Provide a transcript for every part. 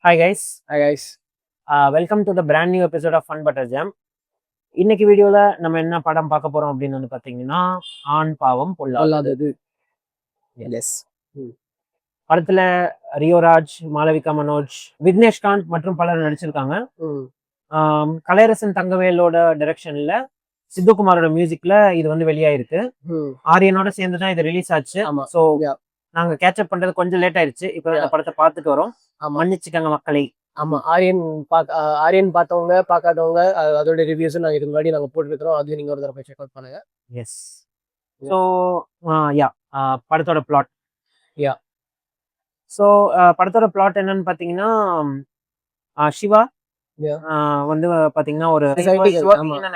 Hi guys, Hi guys. welcome to the brand new episode of Fun Butter Jam. இன்னைக்கு வீடியோல நம்ம என்ன படம் பார்க்க போறோம் அப்படின்னு வந்து பாத்தீங்கன்னா ஆண் பாவம் பொல்லாதது. Yes. படத்துல ரியோராஜ், மாளவிகா மனோஜ், விக்னேஷ்காந்த் மற்றும் பலர் நடிச்சிருக்காங்க. கலையரசன் தங்கவேலோட டைரக்ஷன்ல சித்துக்குமாரோட மியூசிக்ல இது வந்து வெளியாயிருக்கு. ஆரியனோட சேர்ந்து தான் இது ரிலீஸ் ஆச்சு. ஸோ நாங்க கேட்சப் பண்றது கொஞ்சம் லேட் ஆயிடுச்சு. இப்போ இந்த படத்தை பார்த்துட்டு வரோம். மன்னிச்சுக்கங்க மக்களை. ஆமா, ஆரியன் பார்த்தவங்க பார்க்காதவங்க அதோட ரிவ்யூஸும் நாங்கள் இதுக்கு முன்னாடி நாங்கள் போட்டுருக்கிறோம். அதையும் நீங்கள் ஒரு தடவை செக் அவுட் பண்ணுங்க. எஸ். ஸோ படத்தோட பிளாட். ஸோ படத்தோட பிளாட் என்னன்னு பார்த்தீங்கன்னா, சிவா வந்து பார்த்தீங்கன்னா ஒரு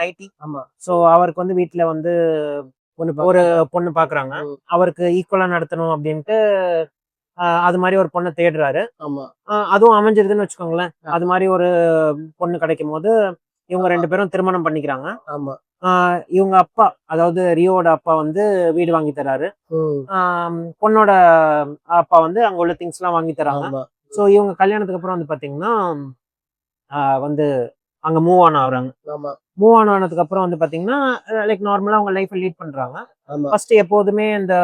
ஐடி. ஸோ அவருக்கு வந்து வீட்டில் வந்து ஒரு பொண்ணு பார்க்குறாங்க. அவருக்கு ஈக்குவலாக நடத்தணும் அப்படின்ட்டு அது மாதிரி ஒரு பொண்ணை தேடுறாரு. அதுவும் அமைஞ்சிருதுன்னு வச்சுக்கோங்களேன். அது மாதிரி ஒரு பொண்ணு கிடைக்கும் போது இவங்க 2 பேரும் திருமணம் பண்ணிக்கிறாங்க. இவங்க அப்பா, அதாவது ரியோட அப்பா வந்து வீடு வாங்கி தராரு. பொண்ணோட அப்பா வந்து அங்க உள்ள திங்ஸ் எல்லாம் வாங்கி தராங்க. ஸோ இவங்க கல்யாணத்துக்கு அப்புறம் வந்து பாத்தீங்கன்னா வந்து அங்க மூவ் ஆன் ஆகுறாங்க. மூவ் ஆன் ஆனதுக்கு அப்புறம் வந்து பாத்தீங்கன்னா லைக் நார்மலா அவங்க லைஃப் லீட் பண்றாங்க. ஃபர்ஸ்ட் எப்போதுமே இந்த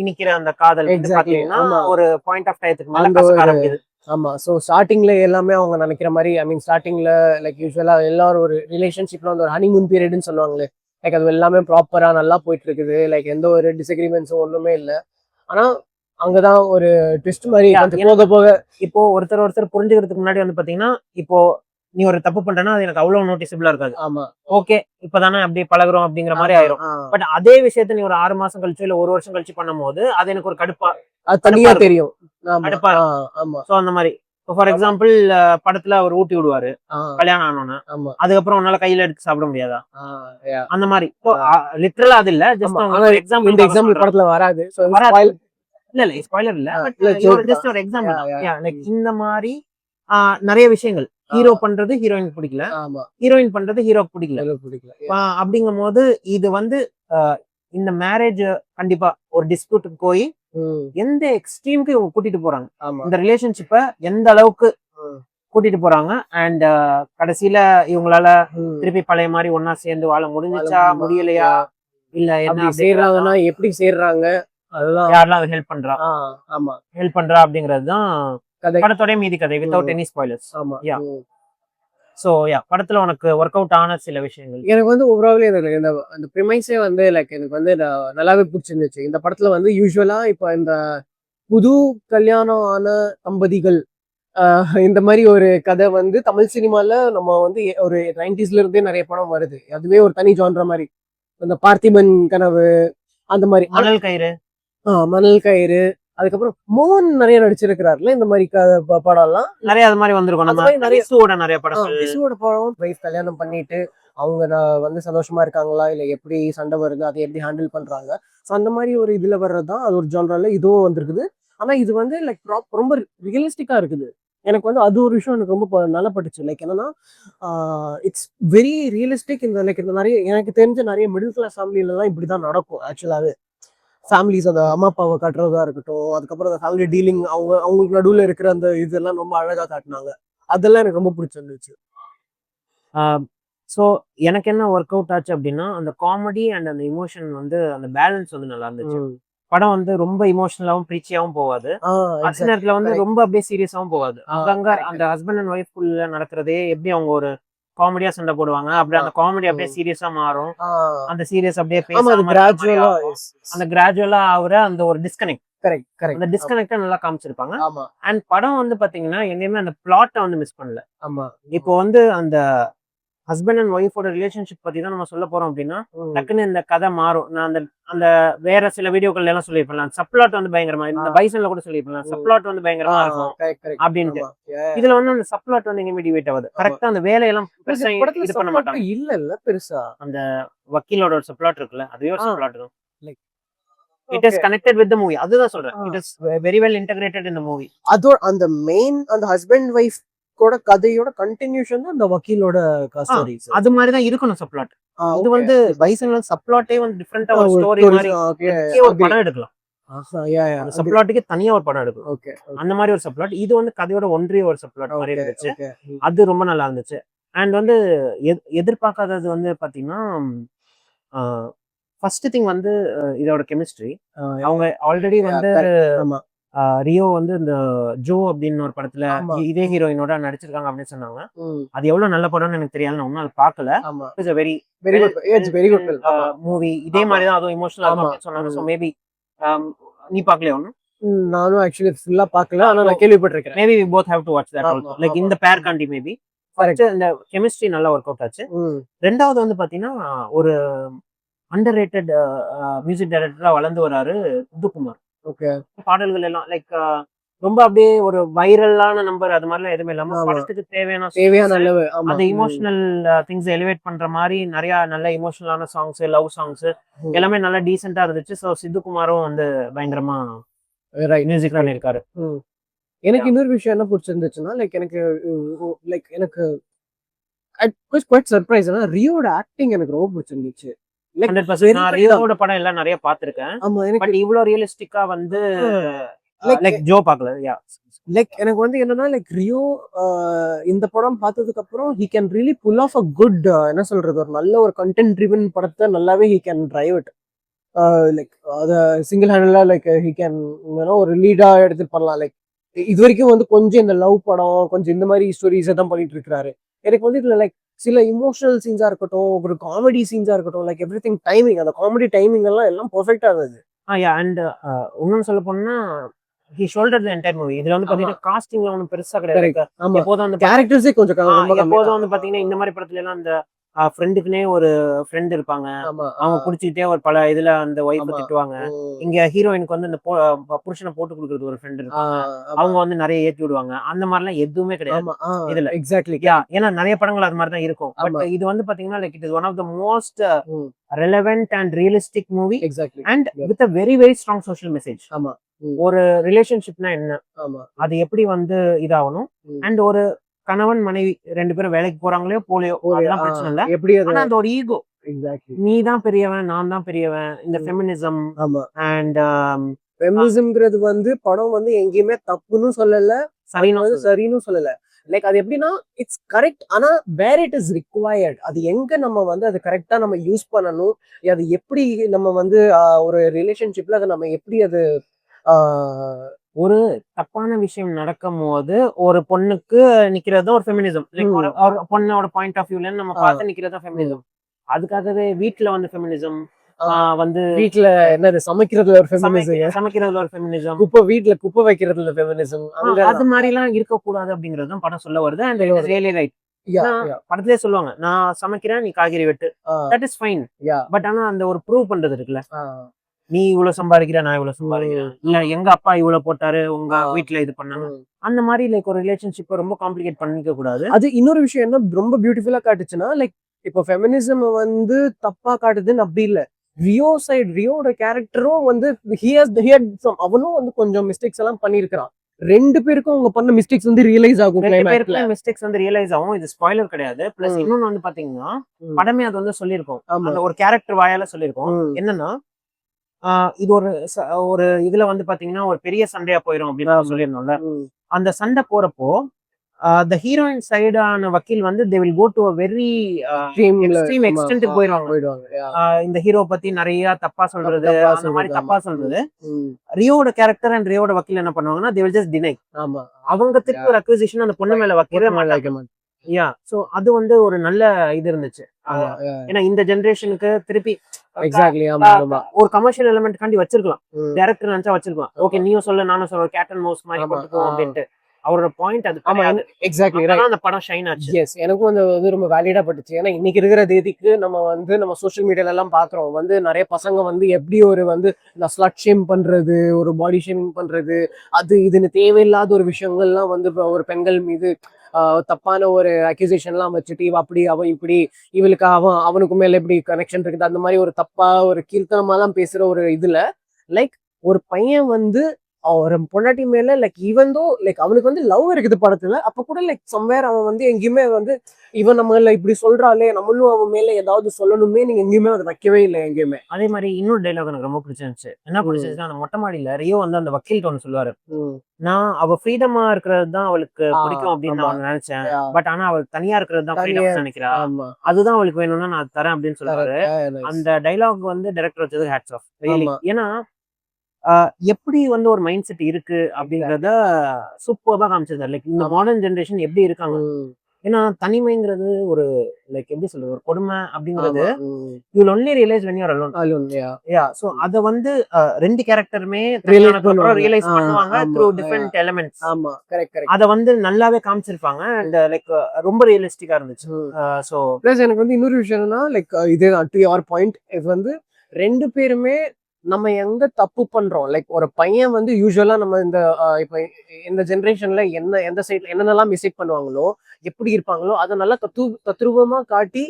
இனிக்கிற அந்த காதல் பாத்தீங்கன்னா ஒரு பாயிண்ட் ஆஃப் டயத்துக்கு மேல கசக்க ஆரம்பிக்குது. ஆமா. ஸோ ஸ்டார்டிங்ல எல்லாமே அவங்க நினைக்கிற மாதிரி, ஐ மீன் ஸ்டார்டிங்ல லைக் யூஸ்வலா எல்லாரும் ஒரு ரிலேஷன்ஷிப்ல வந்து ஒரு ஹனிமூன் பீரியட்னு சொல்லுவாங்களே, லைக் அது எல்லாமே ப்ராப்பரா நல்லா போயிட்டு இருக்குது. லைக் எந்த ஒரு டிஸ்அக்ரிமெண்ட்ஸும் ஒண்ணுமே இல்லை. ஆனா அங்கதான் ஒரு ட்விஸ்ட் மாதிரி போக போக இப்போ ஒருத்தர் புரிஞ்சுக்கிறதுக்கு முன்னாடி வந்து பாத்தீங்கன்னா, இப்போ நீ ஒரு தப்பு பண்றேன்னா அது எனக்கு அவ்வளவு நோட்டிசபிளா இருக்காது. ஓகே இப்பதானே அப்படி பழகுறோம் அப்படிங்கிற மாதிரி ஆயிரும். பட் அதே விஷயத்த நீ ஒரு 6 மாசம் கழிச்சு இல்ல 1 வருஷம் கழிச்சு பண்ணும் போது அது எனக்கு ஒரு கடுப்பா தனியா தெரியும். சோ அந்த மாதிரி ஃபார் எக்ஸாம்பிள் படத்துல அவர் ஊட்டி விடுவாரு கல்யாணம் ஆனோன்னு. அதுக்கப்புறம் உன்னால கையில எடுத்து சாப்பிட முடியாதா அந்த மாதிரி. லிட்டரலா அது இல்ல, ஜஸ்ட் எக்ஸாம்பிள் படத்துல வராது. இல்ல ஸ்பாயிலர் இல்ல, ஜஸ்ட் ஒரு எக்ஸாம்பிள். இந்த மாதிரி நிறைய விஷயங்கள் ஹீரோ பண்றது ஹீரோயினுக்கு பிடிக்கல, ஹீரோயின் பண்றது ஹீரோக்கு பிடிக்கல. அப்படிங்கும் போது இது வந்து இந்த மேரேஜ் கண்டிப்பா ஒரு டிஸ்பியூட்டுக்கு போய் எந்த எக்ஸ்ட்ரீமுக்கு இவங்க கூட்டிட்டு போறாங்க, இந்த ரிலேஷன்ஷிப்ப எந்த அளவுக்கு கூட்டிட்டு போறாங்க. அண்ட் கடைசியில இவங்களால திருப்பி பழைய மாதிரி ஒன்னா சேர்ந்து வாழ முடிஞ்சுச்சா முடியலையா, இல்ல என்ன செய்யறாங்கன்னா எப்படி செய்யறாங்க, அதுதான் யாரெல்லாம் ஹெல்ப் பண்றா அப்படிங்கறதுதான் படத்தோட மீதி கதை வித்தவுட் எனி ஸ்பாயிலர்ஸ். சோ படத்துல உனக்கு ஒர்க் அவுட் ஆன சில விஷயங்கள். எனக்கு வந்து ஓவரால் இந்த ப்ரிமைஸே வந்து லைக் எனக்கு வந்து நல்லாவே பிடிச்சிருந்துச்சு. இந்த படத்துல வந்து யூஸ்வலா இப்ப இந்த புது கல்யாணம் ஆன தம்பதிகள் இந்த மாதிரி ஒரு கதை வந்து தமிழ் சினிமால நம்ம வந்து ஒரு 90s இருந்தே நிறைய படம் வருது. அதுவே ஒரு தனி ஜான்ற மாதிரி. இந்த பார்த்திபன் கனவு அந்த மாதிரி, மணல் கயிறு, அதுக்கப்புறம் மோகன் நிறைய நடிச்சிருக்கிறாருல இந்த மாதிரி படம் எல்லாம் நிறைய அது மாதிரி வந்திருக்கும். நிறைய படம் வைஃப் கல்யாணம் பண்ணிட்டு அவங்க வந்து சந்தோஷமா இருக்காங்களா இல்ல எப்படி சண்டை வருது அதை எப்படி ஹேண்டில் பண்றாங்க. ஸோ அந்த மாதிரி ஒரு இதுல வர்றதுதான் அது ஒரு ஜான்ரால இதுவும் வந்திருக்குது. ஆனா இது வந்து லைக் ரொம்ப ரியலிஸ்டிக்கா இருக்குது. எனக்கு வந்து அது ஒரு விஷயம் எனக்கு ரொம்ப நல்லா பட்டுச்சு. லைக் என்னன்னா இட்ஸ் வெரி ரியலிஸ்டிக். இந்த லைக் இந்த நிறைய எனக்கு தெரிஞ்ச நிறைய மிடில் கிளாஸ் ஃபேமிலியில தான் இப்படிதான் நடக்கும் ஆக்சுவலாவே. ஃபேமிலிஸ் அந்த அம்மா அப்பாவை காட்டுறதா இருக்கட்டும், அதுக்கப்புறம் அந்த ஃபேமிலி டீலிங் அவங்களுக்கு நடுவில் இருக்கிற அந்த இதெல்லாம் ரொம்ப அழகா காட்டினாங்க. அதெல்லாம் எனக்கு ரொம்ப பிடிச்சிருந்துச்சு. ஸோ எனக்கு என்ன ஒர்க் அவுட் ஆச்சு அப்படின்னா, அந்த காமெடி அண்ட் அந்த இமோஷன் வந்து அந்த பேலன்ஸ் வந்து நல்லா இருந்துச்சு. படம் வந்து ரொம்ப இமோஷனலாவும் பிரீச்சியாவும் போகாது, அதே நேரத்துல வந்து ரொம்ப அப்படியே சீரியஸாவும் போகாது. அங்கங்க அந்த ஹஸ்பண்ட் அண்ட் ஒய்ஃப் குள்ள நடக்கிறதே எப்படி அவங்க ஒரு காமெடியா சண்டை போடுவாங்க, அப்படியே அந்த காமெடி அப்படியே சீரியஸா மாறும். அந்த சீரியஸ் அப்படியே அந்த கிராஜுவலா ஆகுற அந்த ஒரு டிஸ்கனெக்ட், அந்த டிஸ்கனெக்ட நல்லா காமிச்சிருப்பாங்க. அண்ட் படம் வந்து பாத்தீங்கன்னா எங்கேயுமே அந்த பிளாட்டை வந்து மிஸ் பண்ணல. இப்போ வந்து அந்த ஹஸ்பண்ட் அண்ட் ஒய்ஃபோட ரிலேஷன்ஷிப் பத்தி தான் நம்ம சொல்ல போறோம் அப்படின்னா டக்குன்னு இந்த கதை மாறும். நான் அந்த அந்த வேற சில வீடியோக்கள் எல்லாம் சொல்லியிருப்பேன், சப்ளாட் வந்து பயங்கரமா, இந்த பைசன்ல கூட சொல்லியிருப்பேன் சப்ளாட் வந்து பயங்கரமா இருக்கும் அப்படின்ட்டு. இதுல வந்து அந்த சப்ளாட் வந்து எங்கேயுமே டிவைட் ஆகுது. கரெக்டா அந்த வேலையெல்லாம் இது பண்ண மாட்டாங்க. இல்ல பெருசா அந்த வக்கீலோட ஒரு சப்ளாட் இருக்குல்ல, அதுவே ஒரு சப்ளாட் தான். It is connected with the movie. அதுதான் சொல்றேன், it is very well integrated in the movie. அதோ அந்த மெயின் அந்த ஹஸ்பண்ட் வைஃப் கூட கதையோட கண்டினியூஷன் தான் அந்த வக்கீலோட ஸ்டோரிஸ். அது மாதிரி தான் இருக்கணும் சப்ளாட். இது வந்து பைசன்ல சப்ளாட்டே வந்து டிஃபரண்டா ஒரு ஸ்டோரி மாதிரி ஒரு படம் எடுக்கலாம். சப்ளாட்டுக்கு தனியா ஒரு படம் எடுக்கும். ஓகே அந்த மாதிரி ஒரு சப்ளாட். இது வந்து கதையோட ஒன்றிய ஒரு சப்ளாட் மாதிரி இருந்துச்சு. ஓகே அது ரொம்ப நல்லா இருந்துச்சு. அண்ட் வந்து எதிர்பார்க்காதது வந்து பாத்தீங்கன்னா ஃபர்ஸ்ட் திங் வந்து இதோட கெமிஸ்ட்ரி. அவங்க ஆல்ரெடி வந்து ஆமா ரியோ வந்து இந்த ஜோ அப்படின்னு ஒரு படத்துல ஆமா. இதே ஹீரோயினோட நடிச்சிருக்காங்க அப்படின்னு சொன்னாங்க. ம். அது எவ்வளவு நல்ல படம்னு எனக்கு தெரியாது, நான் ஒன்னும் அதை பார்க்கல. ஆமா it's a very very good it's very good movie. இதே ஆமா. மாதிரி தான் அதுவும் இமோஷனல் ஆமா. அப்படின்னு சொன்னாங்க. ஸோ மேபி நீ பார்க்கலையா ஒன்னும்? நானும் ஆக்சுவலி ஃபுல்லா பார்க்கல, ஆனா நான் கேள்விப்பட்டிருக்கேன். Maybe we both have to watch that ஆமா, also. Like ஆமா. இந்த பேர் காண்டி மேபி ஃபர்ஸ்ட் இந்த கெமிஸ்ட்ரி நல்லா ஒர்க் அவுட் ஆச்சு. ரெண்டாவது வந்து பாத்தீங்கன்னா ஒரு அண்டர் ரேட்டட் மியூசிக் டைரக்டரா வளர்ந்து வராரு சித்துக்குமார். ஓகே பாடல்கள் எல்லாம் லைக் ரொம்ப அப்படியே ஒரு வைரலான நம்பர் அது மாதிரிலாம் எதுவுமே இல்லாம ஆமா. படத்துக்கு தேவையான தேவையான அளவு ஆமா அந்த இமோஷனல் திங்ஸ் எலிவேட் பண்ற மாதிரி நிறைய நல்ல இமோஷனலான சாங்ஸ், லவ் சாங்ஸ் எல்லாமே நல்லா டீசெண்டா இருந்துச்சு. ஸோ சித்துக்குமாரும் வந்து பயங்கரமா ரைட் மியூசிக் பண்ணியிருக்காரு. எனக்கு இன்னொரு விஷயம் என்ன பிடிச்சிருந்துச்சுன்னா லைக் எனக்கு குவைட் சர்ப்ரைஸ். ரியோட ஆக்டிங் எனக்கு ரொம்ப பிடிச்சிருந்துச்சு. 100% நான் ரியோட படம் எல்லாம் நிறைய பார்த்திருக்கேன். ஆமா எனக்கு பட் இவ்வளவு ரியலிஸ்டிக்கா வந்து Like- லைக் ஜோ பார்க்கல. யா எனக்கு வந்து என்னன்னா ரியோ இந்த படம் பார்த்ததுக்கு அப்புறம் he can really pull off a good என்ன சொல்றது, ஒரு நல்ல ஒரு கண்டென்ட் ட்ரிவன் படத்தை நல்லாவே he can drive it. Like அத சிங்கிள் ஹேண்டலா ஹி கேன் ஒரு லீடா எடுத்துட்டு பண்ணலாம். லைக் இது வரைக்கும் வந்து கொஞ்சம் இந்த லவ் படம் கொஞ்சம் இந்த மாதிரி ஸ்டோரிஸ் தான் பண்ணிட்டு இருக்காரு. எனக்கு வந்து இதுல சில இமோஷனல் சீன்ஸா இருக்கட்டும், ஒரு காமெடி சீன்ஸா இருக்கட்டும், எவ்ரி திங் டைமிங், அந்த காமெடி டைமிங் எல்லாம் பெர்ஃபெக்டா இருந்தது. யா அண்ட் இன்னொன்னு சொல்ல போனா he shouldered the entire movie. இதுல வந்து பாத்தீங்கன்னா காஸ்டிங்ல ஒன்றும் பெருசா கிடையாது. ஆமா எப்போதும் வந்து கேரக்டர்ஸே கொஞ்சம் எப்போதும் வந்து பாத்தீங்கன்னா இந்த மாதிரி படத்துல எல்லாம் அந்த ஃப்ரெண்டுக்குனே ஒரு ஃப்ரெண்ட் இருப்பாங்க. அவங்க குடிச்சிட்டே ஒரு பல இதுல அந்த ஒய்ஃபை திட்டுவாங்க. இங்க ஹீரோயினுக்கு வந்து இந்த புருஷனை போட்டு கொடுக்கறது ஒரு ஃப்ரெண்ட் இருப்பாங்க. அவங்க வந்து நிறைய ஏற்றி விடுவாங்க. அந்த மாதிரிலாம் எதுவுமே கிடையாது இதுல. எக்ஸாக்ட்லி ஏன்னா நிறைய படங்கள் அது மாதிரி தான் இருக்கும். பட் இது வந்து பாத்தீங்கன்னா like it is one of the most relevant and realistic movie and with a very very strong social message. ஒரு ரிலேஷன்ஷிப்னா என்ன, அது எப்படி வந்து இதாகணும், அண்ட் ஒரு கணவன் மனைவி ரெண்டு பேரும் வேலைக்கு போறாங்களோ போலையோ அதெல்லாம் பிரச்சனை இல்ல. எப்படி ஆனா அந்த ஒரு ஈகோ, நீ தான் பெரியவன் நான் தான் பெரியவன், இந்த ஃபெமினிசம் அண்ட் ஃபெமினிசம்ங்கிறது வந்து படம் வந்து எங்கேயுமே தப்புன்னு சொல்லல, சரின்னு சொல்லல. லைக் அது எப்படின்னா இட்ஸ் கரெக்ட். ஆனா வேர் இட் இஸ் ரிக்வயர்ட், அது எங்க நம்ம வந்து அது கரெக்டா நம்ம யூஸ் பண்ணணும், அது எப்படி நம்ம வந்து ஒரு ரிலேஷன்ஷிப்ல அதை நம்ம எப்படி அது ஒரு தப்பான விஷயம் நடக்கும் போது ஒரு பொண்ணுக்கு நிக்கிறது ஒரு ஃபெமினிசம். லைக் ஒரு பொண்ணோட பாயிண்ட் ஆஃப் வியூல நம்ம பார்த்து நிக்கிறது ஃபெமினிசம். அதுக்காகவே வீட்ல வந்து ஃபெமினிசம் வந்து வீட்ல என்னது சமைக்கிறதுல ஒரு ஃபெமினிசம், சமைக்கிறதுல ஒரு ஃபெமினிசம், வீட்ல குப்பை வைக்கிறதுல ஃபெமினிசம், அது மாதிரி எல்லாம் இருக்க கூடாது அப்படிங்கறது தான் படம் சொல்ல வருது. And it is really right. படத்திலே சொல்லுவாங்க, நான் சமைக்கிறேன் நீ காய்கறி வெட்டு, தட் இஸ் ஃபைன். பட் ஆனா அந்த ஒரு ப்ரூவ் பண்றது இருக்குல்ல, நீ இவ்வளவு சம்பாதிக்கிற நான் இவ்வளவு சம்பாதிக்கிறேன், இல்ல எங்க அப்பா இவ்வளவு போட்டாரு உங்க வீட்டுல இது பண்ணாங்க, அந்த மாதிரி லைக் ஒரு ரிலேஷன்ஷிப்பை ரொம்ப காம்ப்ளிகேட் பண்ணிக்க கூடாது. அது இன்னொரு விஷயம் என்ன ரொம்ப பியூட்டிஃபுல்லா காட்டுச்சுன்னா, லைக் இப்போ ஃபெமினிசம் வந்து தப்பா காட்டுதுன்னு அப்படி இல்ல, ரியோட கேரக்டரும் வந்து அவனும் வந்து கொஞ்சம் மிஸ்டேக்ஸ் எல்லாம் பண்ணிருக்கான். ரெண்டு பேருக்கும் அவங்க பண்ண மிஸ்டேக்ஸ் வந்து ரியலைஸ் ஆகும். மிஸ்டேக்ஸ் வந்து ரியலைஸ் ஆகும். இது ஸ்பாயிலர் கிடையாது. பிளஸ் இன்னொன்னு வந்து பாத்தீங்கன்னா படமே அது வந்து சொல்லியிருக்கோம், அந்த ஒரு கேரக்டர் வாயால சொல்லியிருக்கோம். என்னன்னா இது ஒரு இதுல வந்து பாத்தீங்கன்னா ஒரு பெரிய சண்டையா போயிடும் அப்படின்னு சொல்லியிருந்தோம்ல. அந்த சண்டை போறப்போ the heroine side ஆன வக்கீல் வந்து they will go to a very extreme extent போயிடுவாங்க. இந்த ஹீரோ பத்தி நிறைய தப்பா சொல்றது, அந்த மாதிரி தப்பா சொல்றது. ரியோட கேரக்டர் அண்ட் ரியோட வக்கீல் என்ன பண்ணுவாங்கன்னா they will just deny. அவங்க திருப்பி ஒரு அக்யூசேஷன் அந்த பொண்ணு மேல வைக்கவே மாட்டாங்க. யா சோ அது வந்து ஒரு நல்ல இது இருந்துச்சு. ஏன்னா இந்த ஜெனரேஷனுக்கு திருப்பி ஒரு கமர்ஷியல் எலிமெண்ட் காண்டி வச்சிருக்கலாம், டைரக்டர் நினைச்சா வச்சிருக்கலாம். ஓகே நீயும் சொல்ல நானும் சொல்ல கேட் அண்ட் மவுஸ் மாதிரி போட்டு போவோம் அப்படின்ட்டு. அவரோட பாயிண்ட் அது எக்ஸாக்ட்லி ரைட். அந்த படம் ஷைன் ஆச்சு. எஸ் எனக்கும் அந்த இது ரொம்ப வேலிடா பட்டுச்சு. ஏன்னா இன்னைக்கு இருக்கிற தேதிக்கு நம்ம சோஷியல் மீடியால எல்லாம் பாக்குறோம் வந்து நிறைய பசங்க வந்து எப்படி ஒரு வந்து இந்த ஸ்லட் ஷேம் பண்றது, ஒரு பாடி ஷேமிங் பண்றது, அது இதுன்னு தேவையில்லாத ஒரு விஷயங்கள்லாம் வந்து ஒரு பெண்கள் மீது தப்பான ஒரு அக்யூசேஷன்லாம் வச்சுட்டு அப்படி அவன் இப்படி இவளுக்கு அவனுக்கு மேல எப்படி கனெக்ஷன் இருக்குது, அந்த மாதிரி ஒரு தப்பா ஒரு கீர்த்தனமாலாம் பேசுற ஒரு இதுல லைக் ஒரு பையன் வந்து ஒரு பொண்டாட்டி மேல லைக் ஈவன் தோ லைக் அவனுக்கு வந்து லவ் இருக்குது படத்துல, அப்ப கூட லைக் சம்வேர் அவன் வந்து எங்கேயுமே வந்து இவன் நம்மள இப்படி சொல்றாளே நம்மளும் அவன் மேல ஏதாவது சொல்லணுமே நீங்க எங்கேயுமே அதை வைக்கவே இல்லை எங்கேயுமே. அதே மாதிரி இன்னொரு டைலாக் எனக்கு ரொம்ப பிடிச்சிருந்துச்சு. என்ன பிடிச்சிருந்துச்சுன்னா, அந்த மொட்டை மாடியில ரியோ வந்து அந்த வக்கீல் ஒன்று சொல்லுவாரு, நான் அவ ஃப்ரீடமா இருக்கிறது தான் அவளுக்கு பிடிக்கும் அப்படின்னு நான் நினைச்சேன், பட் ஆனா அவள் தனியா இருக்கிறது தான் ஃப்ரீடம் நினைக்கிறா, அதுதான் அவளுக்கு வேணும்னா நான் அது தரேன் அப்படின்னு சொல்றாரு. அந்த டைலாக் வந்து டைரக்டர் வச்சது ஹேட்ஸ் ஆஃப். ஏன்னா எப்படி வந்து ஒரு மைண்ட் செட் இருக்கு அப்படிங்கறத சூப்பர்பா காமிச்சிருந்தாரு. லைக் இந்த மாடர்ன் ஜெனரேஷன் எப்படி இருக்காங்க. ஏன்னா தனிமைங்கிறது ஒரு லைக் எப்படி சொல்றது, ஒரு கொடுமை அப்படிங்கிறது you will only realise when you are alone. So அத வந்து ரெண்டு கேரக்டருமே ரியலைஸ் பண்ணுவாங்க த்ரூ டிஃபரெண்ட் எலிமெண்ட்ஸ். அத வந்து நல்லாவே காமிச்சிருப்பாங்க அண்ட் லைக் ரொம்ப ரியலிஸ்டிக்கா இருந்துச்சு. சோ பிளஸ் எனக்கு வந்து இன்னொரு விஷயம் என்னன்னா லைக் இதுதான் டு யுவர் பாயிண்ட், இது வந்து ரெண்டு பேருமே நம்ம எங்க தப்பு பண்றோம். லைக் ஒரு பையன் வந்து யூஸ்வலா நம்ம இந்த இப்ப இந்த ஜென்ரேஷன்ல எந்த சைட்ல என்னென்னலாம் மிஸ்டேக் பண்ணுவாங்களோ எப்படி இருப்பாங்களோ அதை நல்லா தத்ரூபமா காட்டி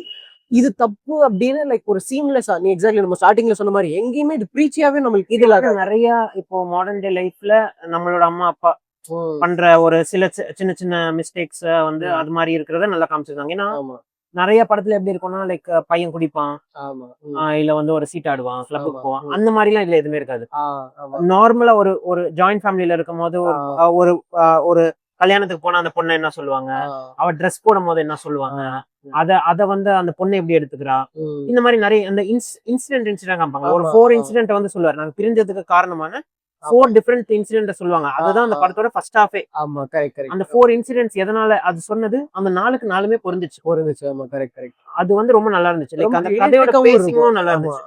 இது தப்பு அப்படின்னு லைக் ஒரு சீம்லெஸ்ஸா நீ எக்ஸாக்ட்லி நம்ம ஸ்டார்டிங்ல சொன்ன மாதிரி எங்கேயுமே இது ப்ரீச்சியாவே நம்மளுக்கு இதுல நிறைய இப்போ மாடர்ன் டே லைஃப்ல நம்மளோட அம்மா அப்பா பண்ற ஒரு சில சின்ன சின்ன மிஸ்டேக்ஸ் வந்து அது மாதிரி இருக்கிறத நல்லா காமிச்சிருக்காங்க. ஏன்னா நிறைய படத்துல எப்படி இருக்கும்னா லைக் பையன் குடிப்பான், இல்ல வந்து ஒரு சீட் ஆடுவான், கிளப்புக்கு போவான், அந்த மாதிரி எல்லாம் இதுல எதுவுமே இருக்காது. நார்மலா ஒரு ஜாயிண்ட் ஃபேமிலியில இருக்கும் போது ஒரு ஒரு கல்யாணத்துக்கு போனா அந்த பொண்ணை என்ன சொல்லுவாங்க, அவ ட்ரெஸ் போடும் போது என்ன சொல்லுவாங்க, அத வந்து அந்த பொண்ணை எப்படி எடுத்துக்கிறா, இந்த மாதிரி நிறைய அந்த இன்சிடென்ட் காமிப்பாங்க. ஒரு 4 இன்சிடென்ட் வந்து சொல்லுவாரு, நாங்க பிரிஞ்சதுக்கு காரணமான 4 டிஃபரெண்ட் இன்சிடென்ட் சொல்லுவாங்க. அதுதான் அந்த படத்தோட ஃபர்ஸ்ட் ஹாஃபே. ஆமா கரெக்ட். அந்த 4 இன்சிடென்ட்ஸ் எதனால அது சொன்னது அந்த நாளுக்கு நாளுமே பொருந்துச்சு. ஆமா கரெக்ட். அது வந்து ரொம்ப நல்லா இருந்துச்சு. லைக் அந்த கதையோட பேசிங்கும் நல்லா இருந்துச்சு.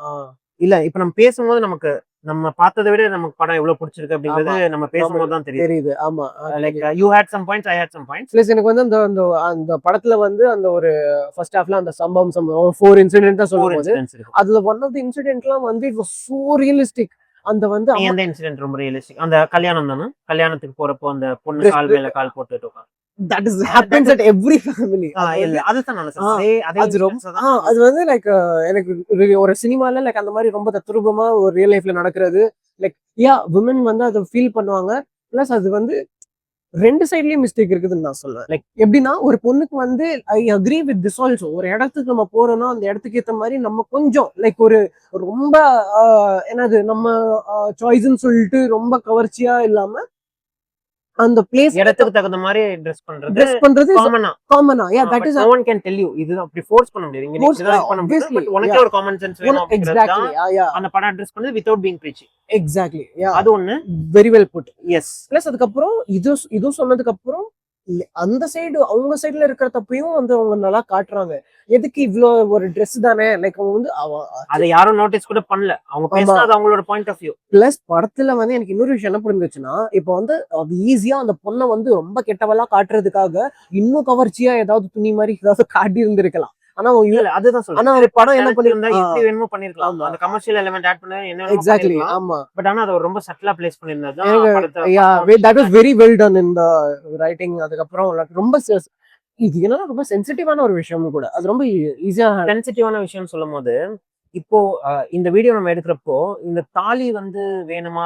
இல்ல இப்ப நம்ம பேசும்போது நமக்கு நம்ம பார்த்ததை விட நமக்கு படம் எவ்வளவு பிடிச்சிருக்கு அப்படிங்கிறது நம்ம பேசும்போது தான் தெரியுது. ஆமா like you hate some points, I hate some points. Plus எனக்கு வந்து அந்த அந்த படத்துல வந்து அந்த ஒரு ஃபர்ஸ்ட் ஹாஃப்ல அந்த சம்பவம் 4 இன்சிடென்ட் தான் சொல்லும்போது அதுல ஒன் ஆஃப் தி இன்சிடென்ட்லாம் வந்து இட் வாஸ் சோ ரியலிஸ்டிக். அந்த வந்து அந்த இன்சிடென்ட் ரொம்ப ரியலிஸ்டிக். அந்த கல்யாணம் தானே, கல்யாணத்துக்கு போறப்போ அந்த பொண்ணு கால் மேல கால் போட்டுட்டு உட்கார்ந்து that is happens at every family. அதுதான் நான் சொல்றேன். அது வந்து லைக் எனக்கு ஒரு சினிமால லைக் அந்த மாதிரி ரொம்ப தத்ரூபமா ஒரு ரியல் லைஃப்ல நடக்கிறது லைக் women வந்து அதை ஃபீல் பண்ணுவாங்க. பிளஸ் அது வந்து ரெண்டு சைட்லயும் மிஸ்டேக் இருக்குதுன்னு நான் சொல்லுவேன். லைக் எப்படின்னா ஒரு பொண்ணுக்கு வந்து I agree with this also, ஒரு இடத்துக்கு நம்ம போறோம்னா அந்த இடத்துக்கு ஏற்ற மாதிரி நம்ம கொஞ்சம் லைக் ஒரு ரொம்ப என்னது நம்ம சாய்ஸ்ன்னு சொல்லிட்டு ரொம்ப கவர்ச்சியா இல்லாம அந்த பிளேஸ் இடத்துக்கு தகுந்த மாதிரி ட்ரெஸ் பண்றது காமனா that is no one can tell you இது அப்படி ஃபோர்ஸ் பண்ண முடியாது. இங்க இதெல்லாம் பண்ண முடியாது. பட் உனக்கே ஒரு காமன் சென்ஸ் வேணும். எக்ஸாக்ட்லி அந்த படம் அட்ரஸ் பண்ணது without being preachy. எக்ஸாக்ட்லி அது ஒண்ணு very well put. Yes. Plus அதுக்கு அப்புறம் இது சொன்னதுக்கு அப்புறம் அந்த சைடு அவங்க சைடுல இருக்கிற தப்பையும் வந்து அவங்க நல்லா காட்டுறாங்க. எதுக்கு இவ்ளோ ஒரு ட்ரெஸ் தானே லைக் அவங்க வந்து அதை யாரும் நோட்டீஸ் கூட பண்ணல. அவங்க பேசுறது அவங்களோட பாயிண்ட் ஆஃப் வியூ. பிளஸ் படத்துல வந்து எனக்கு இன்னொரு விஷயம் என்ன புரிஞ்சுச்சுன்னா, இப்போ வந்து அது ஈஸியா அந்த பொண்ணை வந்து ரொம்ப கெட்டவளா காட்டுறதுக்காக இன்னும் கவர்ச்சியா ஏதாவது துணி மாதிரி ஏதாவது காட்டி இருந்திருக்கலாம். ஆனா அதுதான் சொல்றேன். ஆனா ஒரு படம் என்ன பண்ணிருந்தா எப்படி வேணுமோ பண்ணிருக்கலாம். அந்த கமர்ஷியல் எலிமெண்ட் ஆட் பண்ண என்ன எக்ஸாக்ட்லி ஆமா. பட் ஆனா அது ரொம்ப சட்டலா place பண்ணிருந்தது. that was very well done in the writing. அதுக்கு அப்புறம் ரொம்ப இது என்னன்னா ரொம்ப சென்சிட்டிவான ஒரு விஷயம் கூட. அது ரொம்ப ஈஸியா சென்சிட்டிவான விஷயம் சொல்லும் போது இப்போ இந்த வீடியோ நம்ம எடுக்கிறப்போ இந்த தாலி வந்து வேணுமா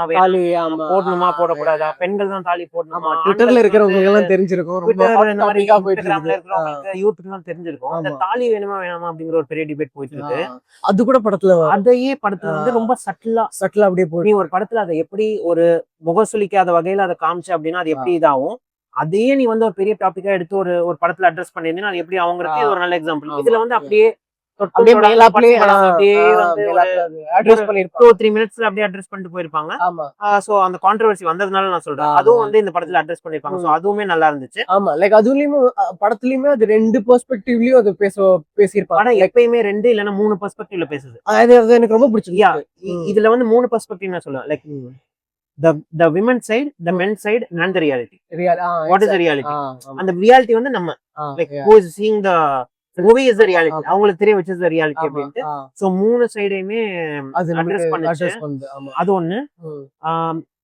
போடணுமா போடக்கூடாதா, பெண்கள் தான் தாலி போடணுமா, ட்விட்டர்ல இருக்கிறவங்க எல்லாம் தெரிஞ்சிருக்கும், யூடியூப்லாம் தெரிஞ்சிருக்கும். இந்த தாலி வேணுமா வேணாமா அப்படிங்கிற ஒரு பெரிய டிபேட் போயிட்டு இருக்கு. அது கூட படத்துல அதையே படத்துல வந்து ரொம்ப சட்டலா அப்படியே நீ ஒரு படத்துல அதை எப்படி ஒரு முகசுலிக்காத வகையில அதை காமிச்ச அப்படின்னா அது எப்படி இதாகும். அதையே நீ வந்து ஒரு பெரிய டாபிக்கா எடுத்து ஒரு படத்துல அட்ரஸ் பண்ணிருந்தீங்கன்னா அது எப்படி அவங்களுக்கு ஒரு நல்ல எக்ஸாம்பிள். இதுல வந்து அப்படியே 2-3 மினிட்ஸ்ல அப்படியே அட்ரஸ் பண்ணிட்டு போயிருப்பாங்க. சோ அந்த கான்ட்ரோவர்சி வந்ததுனால நான் சொல்றேன் அதுவும் வந்து இந்த படத்துல அட்ரஸ் பண்ணிருப்பாங்க. சோ அதுவுமே நல்லா இருந்துச்சு. ஆமா லைக் அதுலயுமே படத்துலயுமே அது ரெண்டு பெர்ஸ்பெக்டிவ்லயும் அது பேசியிருப்பாங்க. படம் எப்பயுமே 2 இல்லன்னா 3 பெர்ஸ்பெக்டிவ்ல பேசுது. அது எனக்கு ரொம்ப பிடிச்சிருக்கு. இதுல வந்து 3 பெர்ஸ்பெக்டிவ் நான் சொல்லுவேன். Like the women's side, the men's side and the reality. What is the reality? அந்த reality வந்து நம்ம like who is seeing the movie is the reality. அவங்களுக்கு தெரியும் which is the reality அப்படின்ட்டு. சோ 3 சைடையுமே அட்ரஸ் பண்ணுச்சு. அது ஒண்ணு.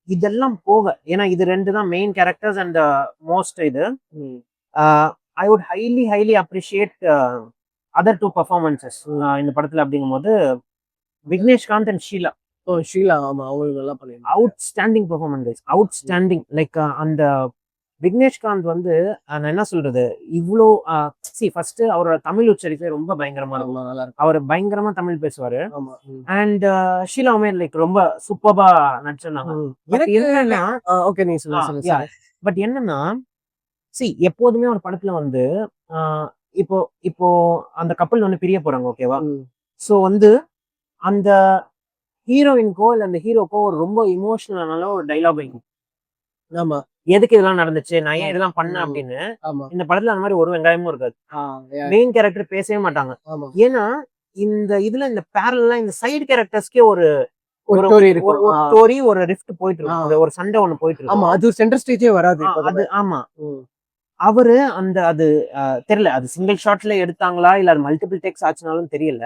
இதெல்லாம் போக ஏன்னா இது 2 தான் மெயின் கேரக்டர்ஸ் அண்ட் மோஸ்ட் இது I would highly appreciate other 2 performances இந்த படத்துல அப்படிங்கும்போது விக்னேஷ் காந்த் அண்ட் ஷீலா ஓ ஷீலா ஆமா அவங்களுக்கு நல்லா பண்ணிருந்தாங்க. Outstanding performance, outstanding. லைக் அந்த விக்னேஷ்காந்த் வந்து நான் என்ன சொல்றது, இவ்வளோ ஃபர்ஸ்ட் அவரோட தமிழ் உச்சரிப்பே ரொம்ப பயங்கரமா இருக்கும். ஆமா நல்லா இருக்கும். அவர் பயங்கரமா தமிழ் பேசுவாரு. ஆமா. அண்ட் ஷீலா உமேர் லைக் ரொம்ப சூப்பர்பா நடிச்சிருந்தாங்க. எனக்கு என்னன்னா ஓகே நீ சொல்லுங்க. பட் என்னன்னா எப்போதுமே ஒரு படத்துல வந்து ஆஹ் இப்போ இப்போ அந்த கப்பல் வந்து பிரிய போறாங்க, ஓகேவா? சோ வந்து அந்த ஹீரோயின்கோ இல்ல அந்த ஹீரோக்கோ ஒரு ரொம்ப இமோஷனலான ஒரு டைலாக் வைக்கும். ஆமா. எதுக்கு இதெல்லாம் நடந்துச்சு, நான் ஏன் இதெல்லாம் பண்ணேன் அப்படின்னு. இந்த படத்துல அந்த மாதிரி ஒரு வெங்காயமும் இருக்காது. மெயின் கேரக்டர் பேசவே மாட்டாங்க. ஏன்னா இந்த இதுல இந்த பேரலா இந்த சைடு கேரக்டர்ஸ்க்கே ஒரு ஸ்டோரி, ஒரு ரிஃப்ட் போயிட்டு இருக்கு, ஒரு சண்டை ஒண்ணு போயிட்டு இருக்கு. ஆமா, அது சென்டர் ஸ்டேஜே வராது அது. ஆமா, அவரு அந்த அது தெரியல, அது சிங்கிள் ஷாட்ல எடுத்தாங்களா இல்ல அது மல்டிபிள் டேக்ஸ் ஆச்சுனாலும் தெரியல.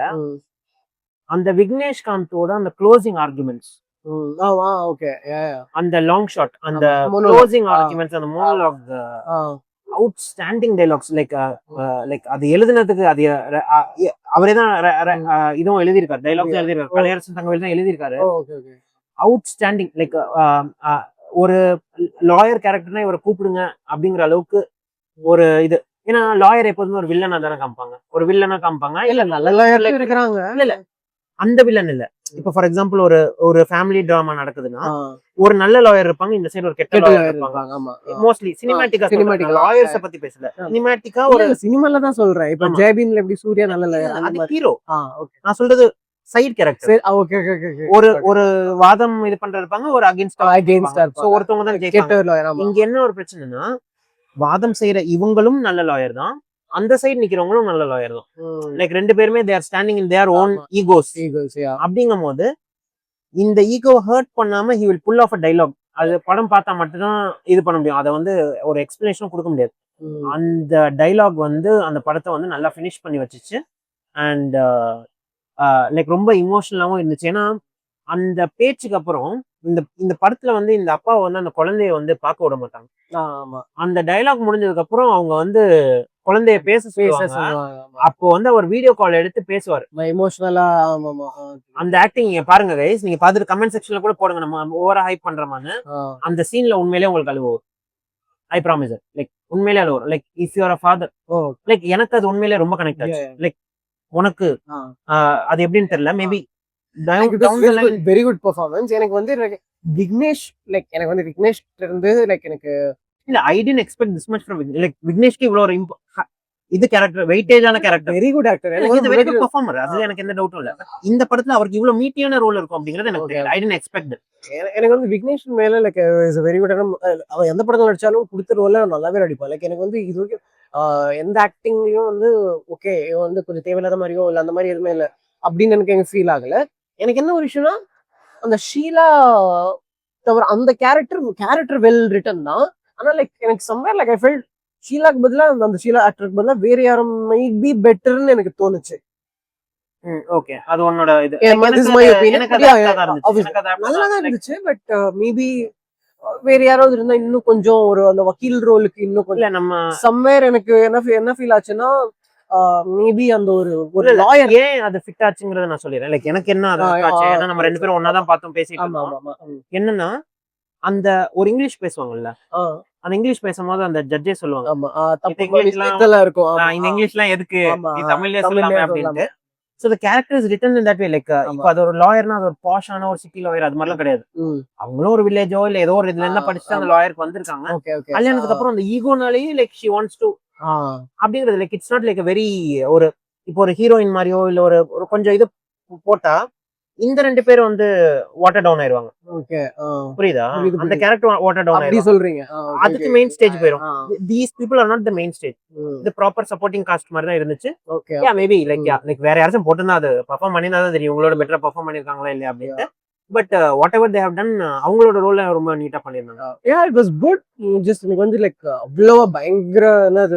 அந்த விக்னேஷ்காந்தோட அந்த க்ளோசிங் ஆர்குமெண்ட்ஸ், அந்த லாங் ஷாட், அந்த க்ளோசிங் ஆர்குமெண்ட்ஸ், அந்த மோனோலாக், அவுட்ஸ்டாண்டிங் டைலாக்ஸ். லைக் அது எழுதுனதுக்கு அது அவரே தான் இதுவும் எழுதியிருக்காரு, டைலாக்ஸ் எழுதியிருக்காரு, கலையரசன் தங்கவேல் தான் எழுதியிருக்காரு. அவுட்ஸ்டாண்டிங். லைக் ஒரு லாயர் கேரக்டர்னா இவரை கூப்பிடுங்க அப்படிங்கிற அளவுக்கு ஒரு இது. ஏன்னா லாயர் எப்போதுமே ஒரு வில்லனா தானே காமிப்பாங்க, ஒரு வில்லனா காமிப்பாங்க. இல்ல நல்ல லாயர் இருக்கிறாங்க. இல்ல அந்த வில்லன் இல்ல. இப்ப ஃபார் எக்ஸாம்பிள் ஒரு ஃபேமிலி டிராமா நடக்குதுன்னா ஒரு நல்ல லாயர் இருப்பாங்க, இந்த சைடு ஒரு கெட்ட லாயர் இருப்பாங்க. மோஸ்ட்லி சினிமாட்டிக்கா லாயர்ஸ் பத்தி பேசல, சினிமாட்டிக்கா ஒரு சினிமால தான் சொல்றேன். இப்ப ஜெயபீன்ல எப்படி சூர்யா நல்ல லாயர், அது ஹீரோ. நான் சொல்றது சைடு கேரக்டர். ஒரு வாதம் இது பண்ற இருப்பாங்க, ஒரு அகைன்ஸ்டா. சோ ஒருத்தவங்க தான் ஜெயிப்பாங்க. இங்க என்ன ஒரு பிரச்சனைனா, வாதம் செய்யற இவங்களும் நல்ல லாயர் தான், அந்த சைடு நிக்கிறவங்களும் நல்ல லாயர் தான். லைக் ரெண்டு பேருமே they are standing in their own egos. அப்படிங்கும் போது இந்த ஈகோ ஹர்ட் பண்ணாம he will pull off a dialogue. அது படம் பார்த்தா மட்டும்தான் இது பண்ண முடியும், அதை வந்து ஒரு எக்ஸ்பிளனேஷனும் கொடுக்க முடியாது. அந்த டைலாக் வந்து அந்த படத்தை வந்து நல்லா ஃபினிஷ் பண்ணி வச்சிச்சு. அண்ட் லைக் ரொம்ப இமோஷனலாவும் இருந்துச்சு. ஏன்னா அந்த பேச்சுக்கு அப்புறம் இந்த படத்துல வந்து இந்த அப்பா வந்து அந்த குழந்தைய வந்து பார்க்க விட மாட்டாங்க. அந்த டைலாக் முடிஞ்சதுக்கு அப்புறம் அவங்க வந்து குழந்தைய பேச சொல்லுவாங்க. அப்போ வந்து அவர் வீடியோ கால் எடுத்து பேசுவார் எமோஷனலா. அந்த ஆக்டிங் நீங்க பாருங்க கைஸ், நீங்க பாத்துட்டு கமெண்ட் செக்ஷன்ல கூட போடுங்க, நம்ம ஓவரா ஹைப் பண்றோமான்னு. அந்த சீன்ல உண்மையிலேயே உங்களுக்கு அழுவு வரும், ஐ ப்ராமிஸ். லைக் உண்மையிலே அழுவு வரும். Like if you are a father, like எனக்கு அது உண்மையிலே ரொம்ப கனெக்ட் ஆச்சு. லைக் உனக்கு அது எப்படின்னு தெரியல, மேபி வெரி குட் பெர்ஃபார்மன்ஸ். எனக்கு வந்து விக்னேஷ், லைக் எனக்கு வந்து விக்னேஷ் இருந்து லைக் எனக்கு இல்ல, I didn't expect this much from like விக்னேஷ்க்கு இவ்வளவு ஒரு இது கேரக்டர், வெயிட்டேஜான character, very good actor, very good performer. அதுல எனக்கு எந்த டவுட்டும் இல்ல. இந்த படத்துல அவருக்கு இவ்வளவு மீட்டியான ரோல் இருக்கும் அப்படிங்கறது எனக்கு தெரியல. ஐ டிடன்ட் எக்ஸ்பெக்ட். எனக்கு வந்து விக்னேஷ் மேல லைக் இஸ் வெரி குட். அவன் எந்த படத்துல நடிச்சாலும் கொடுத்த ரோல நல்லாவே நடிப்பான். லைக் எனக்கு வந்து இது வரைக்கும் எந்த ஆக்டிங்லயும் வந்து ஓகே வந்து கொஞ்சம் தேவையில்லாத மாதிரியோ இல்ல அந்த மாதிரி எதுவுமே இல்லை அப்படின்னு எனக்கு ஃபீல் ஆகல. எனக்கு என்ன ஒரு விஷயம்னா, அந்த ஷீலா தவிர அந்த கேரக்டர் வெல் ரிட்டன் தான். ஆனா லைக் எனக்கு சம்வேர் லைக் ஐ ஃபெல்ட் ஷீலாக்கு பதிலா அந்த ஷீலா ஆக்டருக்கு பதிலா வேற யாரும் மைட் பி பெட்டர்னு எனக்கு தோணுச்சு. ஓகே, அது உன்னோட இது. நல்லா தான் இருந்துச்சு. பட் மேபி வேற யாராவது இருந்தா இன்னும் கொஞ்சம் ஒரு அந்த வக்கீல் ரோலுக்கு இன்னும் கொஞ்சம் நம்ம சம்வேர் எனக்கு என்ன ஃபீல் ஆச்சுன்னா, மேபி அந்த ஒரு லாயர் ஏன் அது ஃபிட் ஆச்சுங்கறத நான் சொல்லிடுறேன். லைக் எனக்கு என்ன அது ஆச்சு, ஏன்னா நம்ம ரெண்டு பேரும் ஒண்ணா தான் பார்த்தோம் பேசிட்டு இருந்தோம். என்னன்னா அந்த ஒரு இங்கிலீஷ் பேசுவாங்கல்ல, அந்த இங்கிலீஷ் பேசும்போது அந்த ஜட்ஜே சொல்லுவாங்க, இந்த இங்கிலீஷ்லாம் எதுக்கு, நீ தமிழ்லயே சொல்லலாமே அப்படின்ட்டு. So the character is written in that way. Like இப்போ அது ஒரு லாயர்னா அது ஒரு பாஷான ஒரு சிட்டி லாயர் அது மாதிரிலாம் கிடையாது. அவங்களும் ஒரு வில்லேஜோ இல்ல ஏதோ ஒரு இதுல இருந்தா படிச்சுட்டு அந்த லாயருக்கு வந்திருக்காங்க. கல்யாணத்துக்கு அப்புறம் அந்த ஈகோனாலேயே லைக் ஷி வாண்ட்ஸ் டு அப்படிங்கிறது. Like it's not like very ஒரு இப்போ ஒரு ஹீரோயின் மாதிரியோ இல்ல ஒரு கொஞ்சம் இது போட்டா இந்த ரெண்டு பேரும் வந்து வாட்டர் டவுன் ஆயிருவாங்க. புரியுதா? அந்த கேரக்டர் வாட்டர் டவுன் ஆயிரும் சொல்றீங்க. அதுக்கு மெயின் ஸ்டேஜ் போயிடும். These people are not the main stage. இது ப்ராப்பர் சப்போர்ட்டிங் காஸ்ட் மாதிரி தான் இருந்துச்சு. யா மேபி லைக் வேற யாரும் போட்டுனா அது பெர்ஃபார்ம் பண்ணினா தான் தெரியும் உங்களோட பெட்டரா பெர்ஃபார்ம் பண்ணிருக்காங்களா இல்லையா அப்படின்ட்டு. But whatever they have done, அவங்களோட ரோல ரொம்ப நீட்டா பண்ணிருந்தாங்க. It was good. ஜஸ்ட் எனக்கு வந்து லைக் அவ்வளவா பயங்கர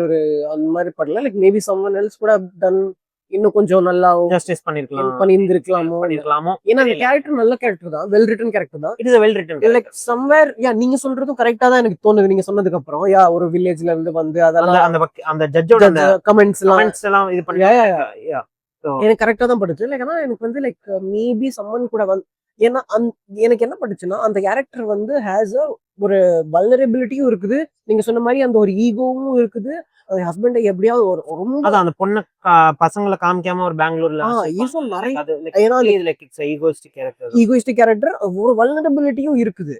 ஒரு அந்த மாதிரி படல. லைக் மேபி சம்வன் எல்ஸ் கூட டன் இன்னும் கொஞ்சம் நல்லா ஜஸ்டிஸ் பண்ணிருக்கலாமோ. ஏன்னா அந்த கேரக்டர் நல்ல கேரக்டர் தான், வெல் ரிட்டன் கேரக்டர் தான். It is a well written. Like somewhere நீங்க சொல்றதும் கரெக்ட்டா தான் எனக்கு தோணுது. நீங்க சொன்னதுக்கு அப்புறம் ஒரு வில்லேஜ்ல இருந்து வந்து அதெல்லாம் அந்த ஜட்ஜோட அந்த கமெண்ட்ஸ் எல்லாம் இது பண்ணி எனக்கு கரெக்ட்டா தான் படுச்சு. லைக் ஆனா எனக்கு வந்து லைக் மேபி சம்மன் கூட வந்து ஏன்னா எனக்கு என்ன பண்ணுச்சுன்னா அந்த கேரக்டர் வந்து ஹேஸ் அ ஒரு வல்னரபிலிட்டியும் இருக்குது, நீங்க சொன்ன மாதிரி அந்த ஒரு ஈகோவும் இருக்குது. அந்த ஹஸ்பண்டை எப்படியாவது ஒரு ரொம்ப அதான் அந்த பொண்ண பசங்களை காமிக்காம ஒரு பெங்களூர்ல ஈஸும் நிறைய அது ஏன்னா ஈகோஸ்டிக் கேரக்டர். ஈகோயிஸ்டிக் கேரக்டர் ஒரு வல்னரபிலிட்டியும் இருக்குது.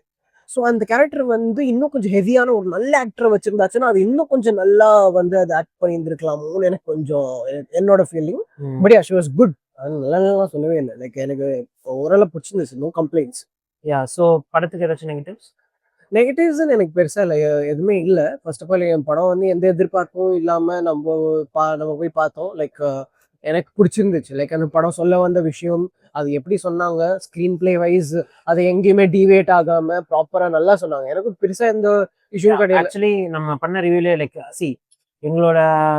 ஸோ அந்த கேரக்டர் வந்து இன்னும் கொஞ்சம் ஹெவியான ஒரு நல்ல ஆக்டரை வச்சிருந்தாச்சுன்னா அது இன்னும் கொஞ்சம் நல்லா வந்து அதை ஆக்ட் பண்ணியிருந்திருக்கலாமோன்னு எனக்கு கொஞ்சம் என்னோட feeling. But she was good. அது நல்லா சொல்லவே இல்லை. லைக் எனக்கு ஓரளவு பிடிச்சிருந்துச்சு. No complaints. யா. ஸோ படத்துக்கு ஏதாச்சும் நெகட்டிவ்ஸ்? நெகட்டிவ்ஸ்ன்னு எனக்கு பெருசா இல்லை, எதுவுமே இல்லை. ஃபர்ஸ்ட் ஆஃப் ஆல் என் படம் வந்து எந்த எதிர்பார்ப்பும் இல்லாம நம்ம போய் பார்த்தோம். லைக் எனக்கு பிடிச்சிருந்துச்சு. லைக் அந்த படம் சொல்ல வந்த விஷயம், அது எப்படி சொன்னாங்க, ஸ்க்ரீன் பிளே வைஸ் அது எங்கேயுமே டிவேட் ஆகாம ப்ராப்பரா நல்லா சொன்னாங்க. எனக்கு பெருசா எந்த இஷ்யூ கிடையாது. ஆக்சுவலி நம்ம பண்ண ரிவ்யூலே லைக் எங்களோட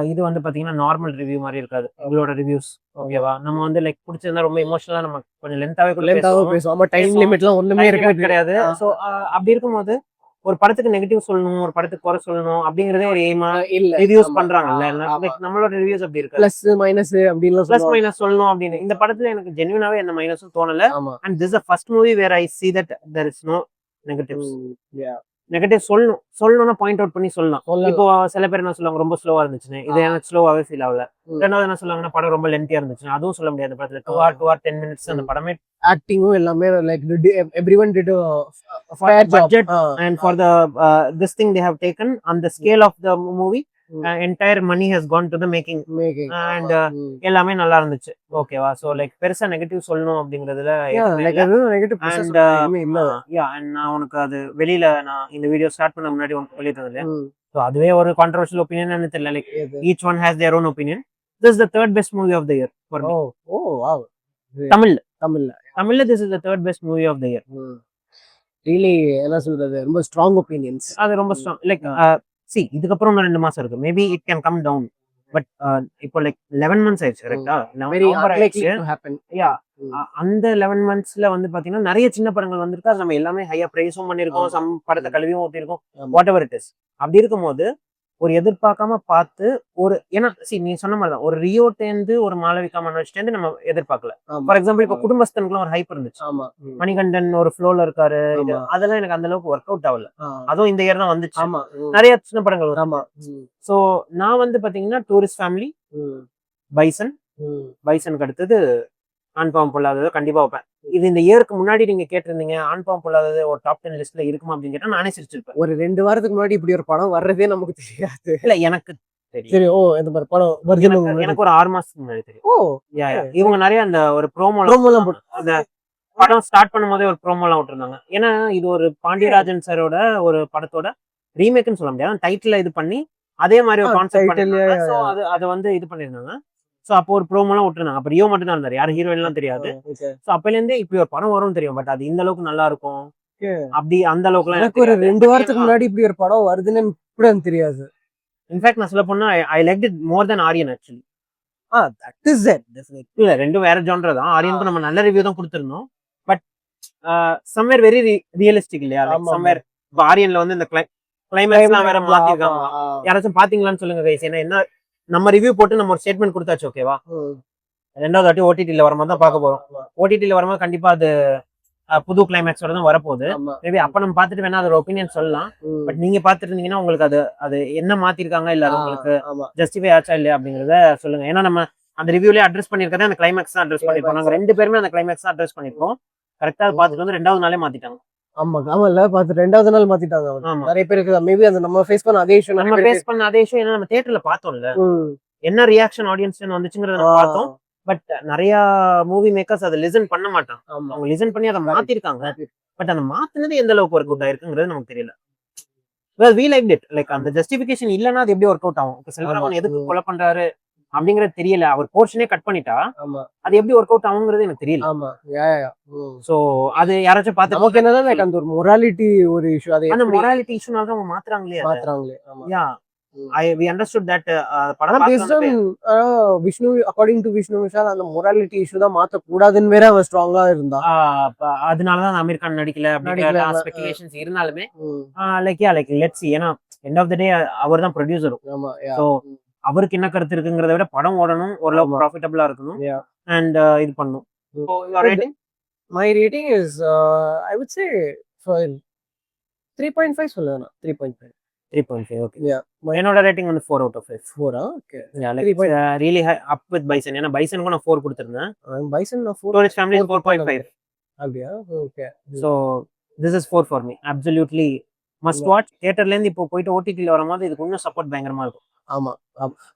இது வந்து பாத்தீங்கன்னா நார்மல் ரிவ்யூ மாதிரி இருக்காது எங்களோட ரிவ்யூஸ். ஓகேவா? நம்ம வந்து லைக் பிடிச்சிருந்தா ரொம்ப எமோஷனலா நம்ம கொஞ்சம் லென்த்தாவே பேசுவோம். டைம் லிமிட்லாம் ஒண்ணுமே கிடையாது. ஸோ அப்படி இருக்கும்போது ஒரு படத்துக்கு நெகட்டிவ் சொல்லணும், ஒரு படத்துக்கு குறை சொல்லணும் அப்படிங்கறதே ஒரு எய்மா இல்ல ரிவ்யூஸ் பண்றாங்கல்ல. நம்மளோட ரிவ்யூஸ் அப்படி இருக்கு. பிளஸ் மைனஸ் அப்படின்னு பிளஸ் மைனஸ் சொல்லணும் அப்படின்னு. இந்த படத்துல எனக்கு ஜென்யூனாவே எந்த மைனஸும் தோணல. And this first movie where I see that there is no negatives. Negative சொல்லணும்னா பாயிண்ட் அவுட் பண்ணி சொல்லலாம். இப்போ சில பேர் என்ன சொல்லுவாங்க, ரொம்ப ஸ்லோவா இருந்துச்சுன்னு. இது எனக்கு ஸ்லோவாவே ஃபீல் ஆகல. ரெண்டாவது என்ன சொல்லுவாங்கன்னா படம் ரொம்ப லென்த்தியா இருந்துச்சு, அதுவும் சொல்ல முடியாது. படத்துல 2 hour 10 minutes அந்த படமே. ஆக்டிங்கும் எல்லாமே like everyone did a fair budget job. and for the this thing they have taken on the scale of the movie, entire money has gone to the making and எல்லாமே நல்லா இருந்துச்சு. ஓகேவா? So like பெருசா negative சொல்லணும் அப்படிங்கிறதுல நான் உனக்கு அது வெளியில நான் இந்த வீடியோ ஸ்டார்ட் பண்ண முன்னாடி உனக்கு சொல்லிட்டு இல்லையா? ஸோ அதுவே ஒரு கான்ட்ரவர்ஷியல் ஒப்பீனியன் தெரியல. Like each one has their own opinion. This is the third best movie of the year for me. தமிழ்ல this is the third best movie of the year. Really என்ன சொல்றது, ரொம்ப strong opinions. அது ரொம்ப strong. Like இதுக்கப்புறம் இன்னும் 2 மாசம் இருக்கு. Maybe it can come down. But இப்போ லைக் 11 months ஆயிடுச்சு. கரெக்டா? அந்த 11 monthsல வந்து பாத்தீங்கன்னா நிறைய சின்ன படங்கள் வந்திருக்கு. அது நம்ம எல்லாமே ஹையா பிரைஸும் பண்ணிருக்கோம், சம் படத்தை கழுவியும் ஊத்திருக்கோம், வாட் எவர் இட் இஸ். அப்படி இருக்கும்போது ஒரு எதிர்பார்க்காம பார்த்து ஒரு ஏன்னா நீ சொன்ன மாதிரிதான் ஒரு ரியோட்டேந்து ஒரு மாளவிகா மனோஜ்டேந்து நம்ம எதிர்பார்க்கல. ஃபார் எக்ஸாம்பிள் இப்போ குடும்பஸ்தனுக்குலாம் ஒரு ஹைப் இருந்துச்சு. மணிகண்டன் ஒரு ஃப்ளோல இருக்காரு, அதெல்லாம் எனக்கு அந்த அளவுக்கு ஒர்க் அவுட் ஆகல. அதுவும் இந்த இயர் தான் வந்துச்சு. நிறைய சின்ன படங்கள் வரும். சோ நான் வந்து பாத்தீங்கன்னா டூரிஸ்ட் ஃபேமிலி, பைசனுக்கு அடுத்தது ஆண் பாவம் பொல்லாதது கண்டிப்பா வைப்பேன். இது இந்த இயருக்கு முன்னாடி நீங்க கேட்டிருந்தீங்க ஆண் பாவம் பொல்லாதது ஒரு டாப் 10 லிஸ்ட்ல இருக்குமா அப்படின்னு கேட்டா நானே சிரிச்சிருப்பேன். ஒரு 2 வாரத்துக்கு முன்னாடி இப்படி ஒரு படம் வர்றதே நமக்கு தெரியாது. இல்ல எனக்கு சரி. இந்த மாதிரி படம் எனக்கு ஒரு 6 மாசத்துக்கு முன்னாடி தெரியும். இவங்க நிறைய அந்த ஒரு ப்ரோமோ அந்த படம் ஸ்டார்ட் பண்ணும் போதே ஒரு ப்ரோமோ எல்லாம் விட்டுருந்தாங்க. ஏன்னா இது ஒரு பாண்டியராஜன் சாரோட ஒரு படத்தோட ரீமேக்னு சொல்ல முடியாது. டைட்டில் இது பண்ணி அதே மாதிரி ஒரு கான்செப்ட் அதை வந்து இது பண்ணிருந்தாங்க. சோ அப்போ ஒரு ப்ரோமோலாம் விட்டுருந்தாங்க. அப்ப ரியோ மட்டும் தான் இருந்தாரு, யாரும் ஹீரோயின் எல்லாம் தெரியாது. சோ அப்பல இருந்தே இப்படி ஒரு படம் வரும்னு தெரியும், பட் அது இந்த அளவுக்கு நல்லா இருக்கும் அப்படி அந்த அளவுக்கு எல்லாம் எனக்கு ஒரு 2 வாரத்துக்கு முன்னாடி இப்படி ஒரு படம் வருதுன்னு கூட தெரியாது. இன்ஃபேக்ட் நான் சொல்ல போனா I like it more then Aryan actually. That is it. இல்ல ரெண்டும் வேற ஜான்ரா தான். ஆரியனுக்கு நம்ம நல்ல ரிவ்யூ தான் கொடுத்திருந்தோம், பட் சம்வேர் வெரி ரியலிஸ்டிக் இல்லையா? சம்வேர் ஆரியன்ல வந்து இந்த கிளைமேக்ஸ்லாம் வேற மாத்திருக்காங்க. யாராச்சும் பாத்தீங்களான்னு சொல்லுங்க கைஸ். என்ன நம்ம ரிவ்யூ போட்டு நம்ம ஒரு ஸ்டேட்மெண்ட் கொடுத்தாச்சு, ஓகேவா? ரெண்டாவது வாட்டி ஓடிடில வரும்போது தான் பார்க்க போறோம். ஓடிடில வரும்போது கண்டிப்பா அது புது கிளைமேக்ஸோட தான் வரப்போகுது. மேபி அப்ப நம்ம பார்த்துட்டு வேணா அதோட ஒப்பீனியன் சொல்லலாம். பட் நீங்க பார்த்துட்டு இருந்தீங்கன்னா உங்களுக்கு அது என்ன மாத்திருக்காங்க, இல்ல அது உங்களுக்கு ஜஸ்டிஃபை ஆச்சா இல்லையா அப்படிங்கறத சொல்லுங்க. ஏன்னா நம்ம அந்த ரிவ்யூலயே அட்ரஸ் பண்ணிருக்கதே அந்த கிளைமேக்ஸ் தான் அட்ரஸ் பண்ணிருப்போம். நாங்க 2 பேருமே அந்த கிளைமேக்ஸ் தான் அட்ரஸ் பண்ணிருப்போம். கரெக்டா பார்த்துட்டு வந்து 2வது நாளே மாத்திட்டாங்க. ஆமால பார்த்து 2வது நாள் மாத்திட்டாங்க. நிறைய பேருக்கு மேபி அந்த நம்ம ஃபேஸ் பண்ண அதே இஷ்யூ ஏன்னா நம்ம தியேட்டர்ல பார்த்தோம்ல, என்ன ரியாக்ஷன் ஆடியன்ஸ் வந்துச்சுங்கறத நம்ம பார்த்தோம். பட் நிறைய மூவி மேக்கர்ஸ் அதை லிசன் பண்ண மாட்டாங்க. அவங்க லிசன் பண்ணி அதை மாத்திருக்காங்க. பட் அந்த மாத்தினது எந்த அளவுக்கு ஒர்க் அவுட் ஆயிருக்குங்கிறது நமக்கு தெரியல. we liked it. லைக் அந்த ஜஸ்டிபிகேஷன் இல்லைன்னா அது எப்படி ஒர்க் அவுட் ஆகும்? செல்வராகவன் எதுக்கு கொலை பண்றாரு அப்படிங்கறது தெரியல, அவர் போர்ஷனே கட் பண்ணிட்டா அது எப்படி ஒர்க் அவுட் ஆகுங்கிறது எனக்கு தெரியல. சோ அது யாராச்சும் பார்த்து நமக்கு என்னதான் அந்த ஒரு மொராலிட்டி ஒரு இஷ்யூ, அது அந்த மொராலிட்டி இஷ்யூனால தான் அவங்க மாத்துறாங்களே. we understood that படம் based on Vishnu, according to Vishnu Vishal அந்த மொராலிட்டி இஷ்யூ தான் மாத்த கூடாதுன்னு வேற அவன் ஸ்ட்ராங்கா இருந்தா. அதனால தான் அமீர் கான் நடிக்கல அப்படிங்கிற ஸ்பெகுலேஷன்ஸ் இருந்தாலுமே லைக் லெட்ஸ் see. ஏன்னா எண்ட் ஆஃப் தி டே அவர் தான் ப்ரொடியூசர். சோ அவருக்கு என்ன கருத்து இருக்குங்கிறத விட படம் ஓடணும், ஓரளவுக்கு ப்ராஃபிட்டபிளா இருக்கணும் அண்ட் இது பண்ணணும். My rating is, I would say, for 3.5 சொல்லலாம். 3.5. 3.5. ஓகே. Yeah. என்னோட ரேட்டிங் வந்து 4 out of 5. 4 okay. Yeah, like really high up with Bison. ஏன்னா பைசனுக்கும் நான் 4 கொடுத்துருந்தேன். Bison நான் 4. Tourist family 4.5. அப்படியா? Okay. So this is 4 for me. Absolutely must watch. தியேட்டர்ல இருந்து இப்போ போயிட்டு ஓடிடில வரும்போது இதுக்கு இன்னும் சப்போர்ட் பயங்கரமா இருக்கும். ஆமா.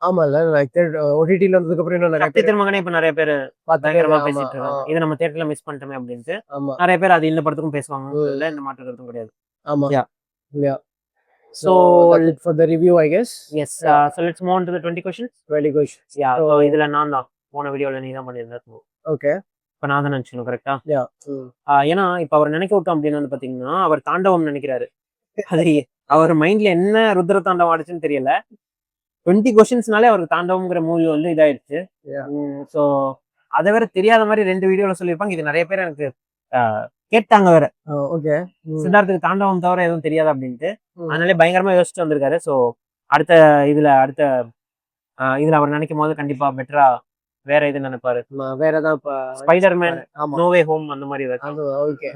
ஆமால லைக் ஓடிடில வந்ததுக்கு அப்புறம் இன்னும் நிறைய சக்தி திருமகனே இப்ப நிறைய பேர் பயங்கரமா பேசிட்டு ஆமா. இருக்காங்க. இதை நம்ம தியேட்டர்ல மிஸ் பண்ணிட்டோமே அப்படின்ட்டு ஆமா. நிறைய பேர் அது இந்த படத்துக்கும் பேசுவாங்க. இல்ல இந்த மாற்று கருத்தும் கிடையாது. ஆமா. Yeah. Yeah. So that's it for the review, I guess. Yes. So let's move on to the 20 questions. 20 questions. Yeah. So இதுல நான் தான் போன வீடியோல நீ தான் பண்ணியிருந்த. ஓகே. இப்ப நான் தான் நினைச்சேன் கரெக்டா? Yeah. ஏன்னா இப்ப அவர் நினைக்க விட்டோம் அப்படின்னு வந்து பாத்தீங்கன்னா அவர் தாண்டவம் நினைக்கிறாரு. அது அவர் மைண்ட்ல என்ன ருத்ர தாண்டவம் ஆடுச்சுன்னு தெரியல. 20 கொஸ்டின்ஸ்னாலே அவருக்கு தாண்டவம்ங்கிற மூவி வந்து இதாயிடுச்சு. ஸோ அதை வேற தெரியாத மாதிரி 2 வீடியோல சொல்லியிருப்பாங்க. இது நிறைய பேர் எனக்கு கேட்டாங்க வேற. ஓகே. சித்தார்த்துக்கு தாண்டவம் தவிர எதுவும் தெரியாது அப்படின்ட்டு. அதனாலே பயங்கரமா யோசிச்சு வந்திருக்காரு. ஸோ அடுத்த இதுல அவர் நினைக்கும் போது கண்டிப்பா பெட்டரா வேற இது நினைப்பாரு. வேற ஏதாவது ஸ்பைடர்மேன், நோவே ஹோம் அந்த மாதிரி ஓகே.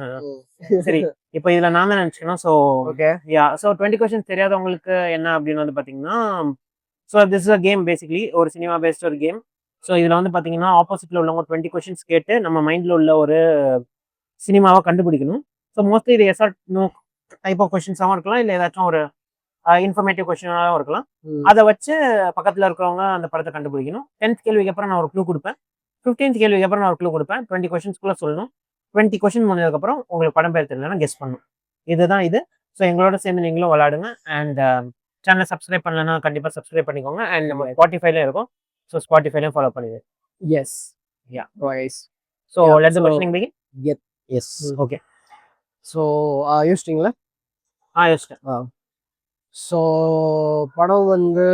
சரி, இப்போ இதுல நான் தான் நினைச்சுக்கணும். So okay. Ya, so 20 questions தெரியாதவங்களுக்கு என்ன அப்படின்னு வந்து பாத்தீங்கன்னா, so this is a game basically, ஒரு சினிமா பேஸ்ட் ஒரு கேம். ஸோ இதுல வந்து பாத்தீங்கன்னா ஆப்போசிட்ல உள்ளவங்க 20 கொஸ்டின்ஸ் கேட்டு நம்ம மைண்ட்ல உள்ள ஒரு சினிமாவை கண்டுபிடிக்கணும். ஸோ மோஸ்ட்லி இது எஸ்ஆர் நோ டைப் ஆஃப் கொஸ்டின்ஸாகவும் இருக்கலாம், இல்லை ஏதாச்சும் ஒரு இன்ஃபர்மேட்டிவ் கொஸ்டினாகவும் இருக்கலாம். அதை வச்சு பக்கத்தில் இருக்கிறவங்க அந்த படத்தை கண்டுபிடிக்கணும். 10th கேள்விக்கு அப்புறம் நான் ஒரு க்ளூ கொடுப்பேன். 15th கேள்விக்கு அப்புறம் நான் ஒரு க்ளூ கொடுப்பேன். 20 கொஸ்டின்ஸ்குள்ள சொல்லணும். 20 கொஸ்டின் முடிஞ்சதுக்கப்புறம் உங்களுக்கு படம் பேர் தெரியலன்னா கெஸ் பண்ணணும். இதுதான் இது. ஸோ எங்களோட சேர்ந்து நீங்களும் விளையாடுங்க. அண்ட் சேனலை சப்ஸ்கிரைப் பண்ணலன்னா கண்டிப்பாக சப்ஸ்கிரைப் பண்ணிக்கோங்க. அண்ட் நம்ம ஸ்பாட்டிஃபைல இருக்கும். ஸோ ஸ்பாட்டிஃபைலையும் ஃபாலோ பண்ணுங்க. எஸ். யா ரைஸ். So let's the questioning begin. Yes. Okay. So யோசிச்சிங்களா? யோசிச்சிட்டேன். ஸோ படம் வந்து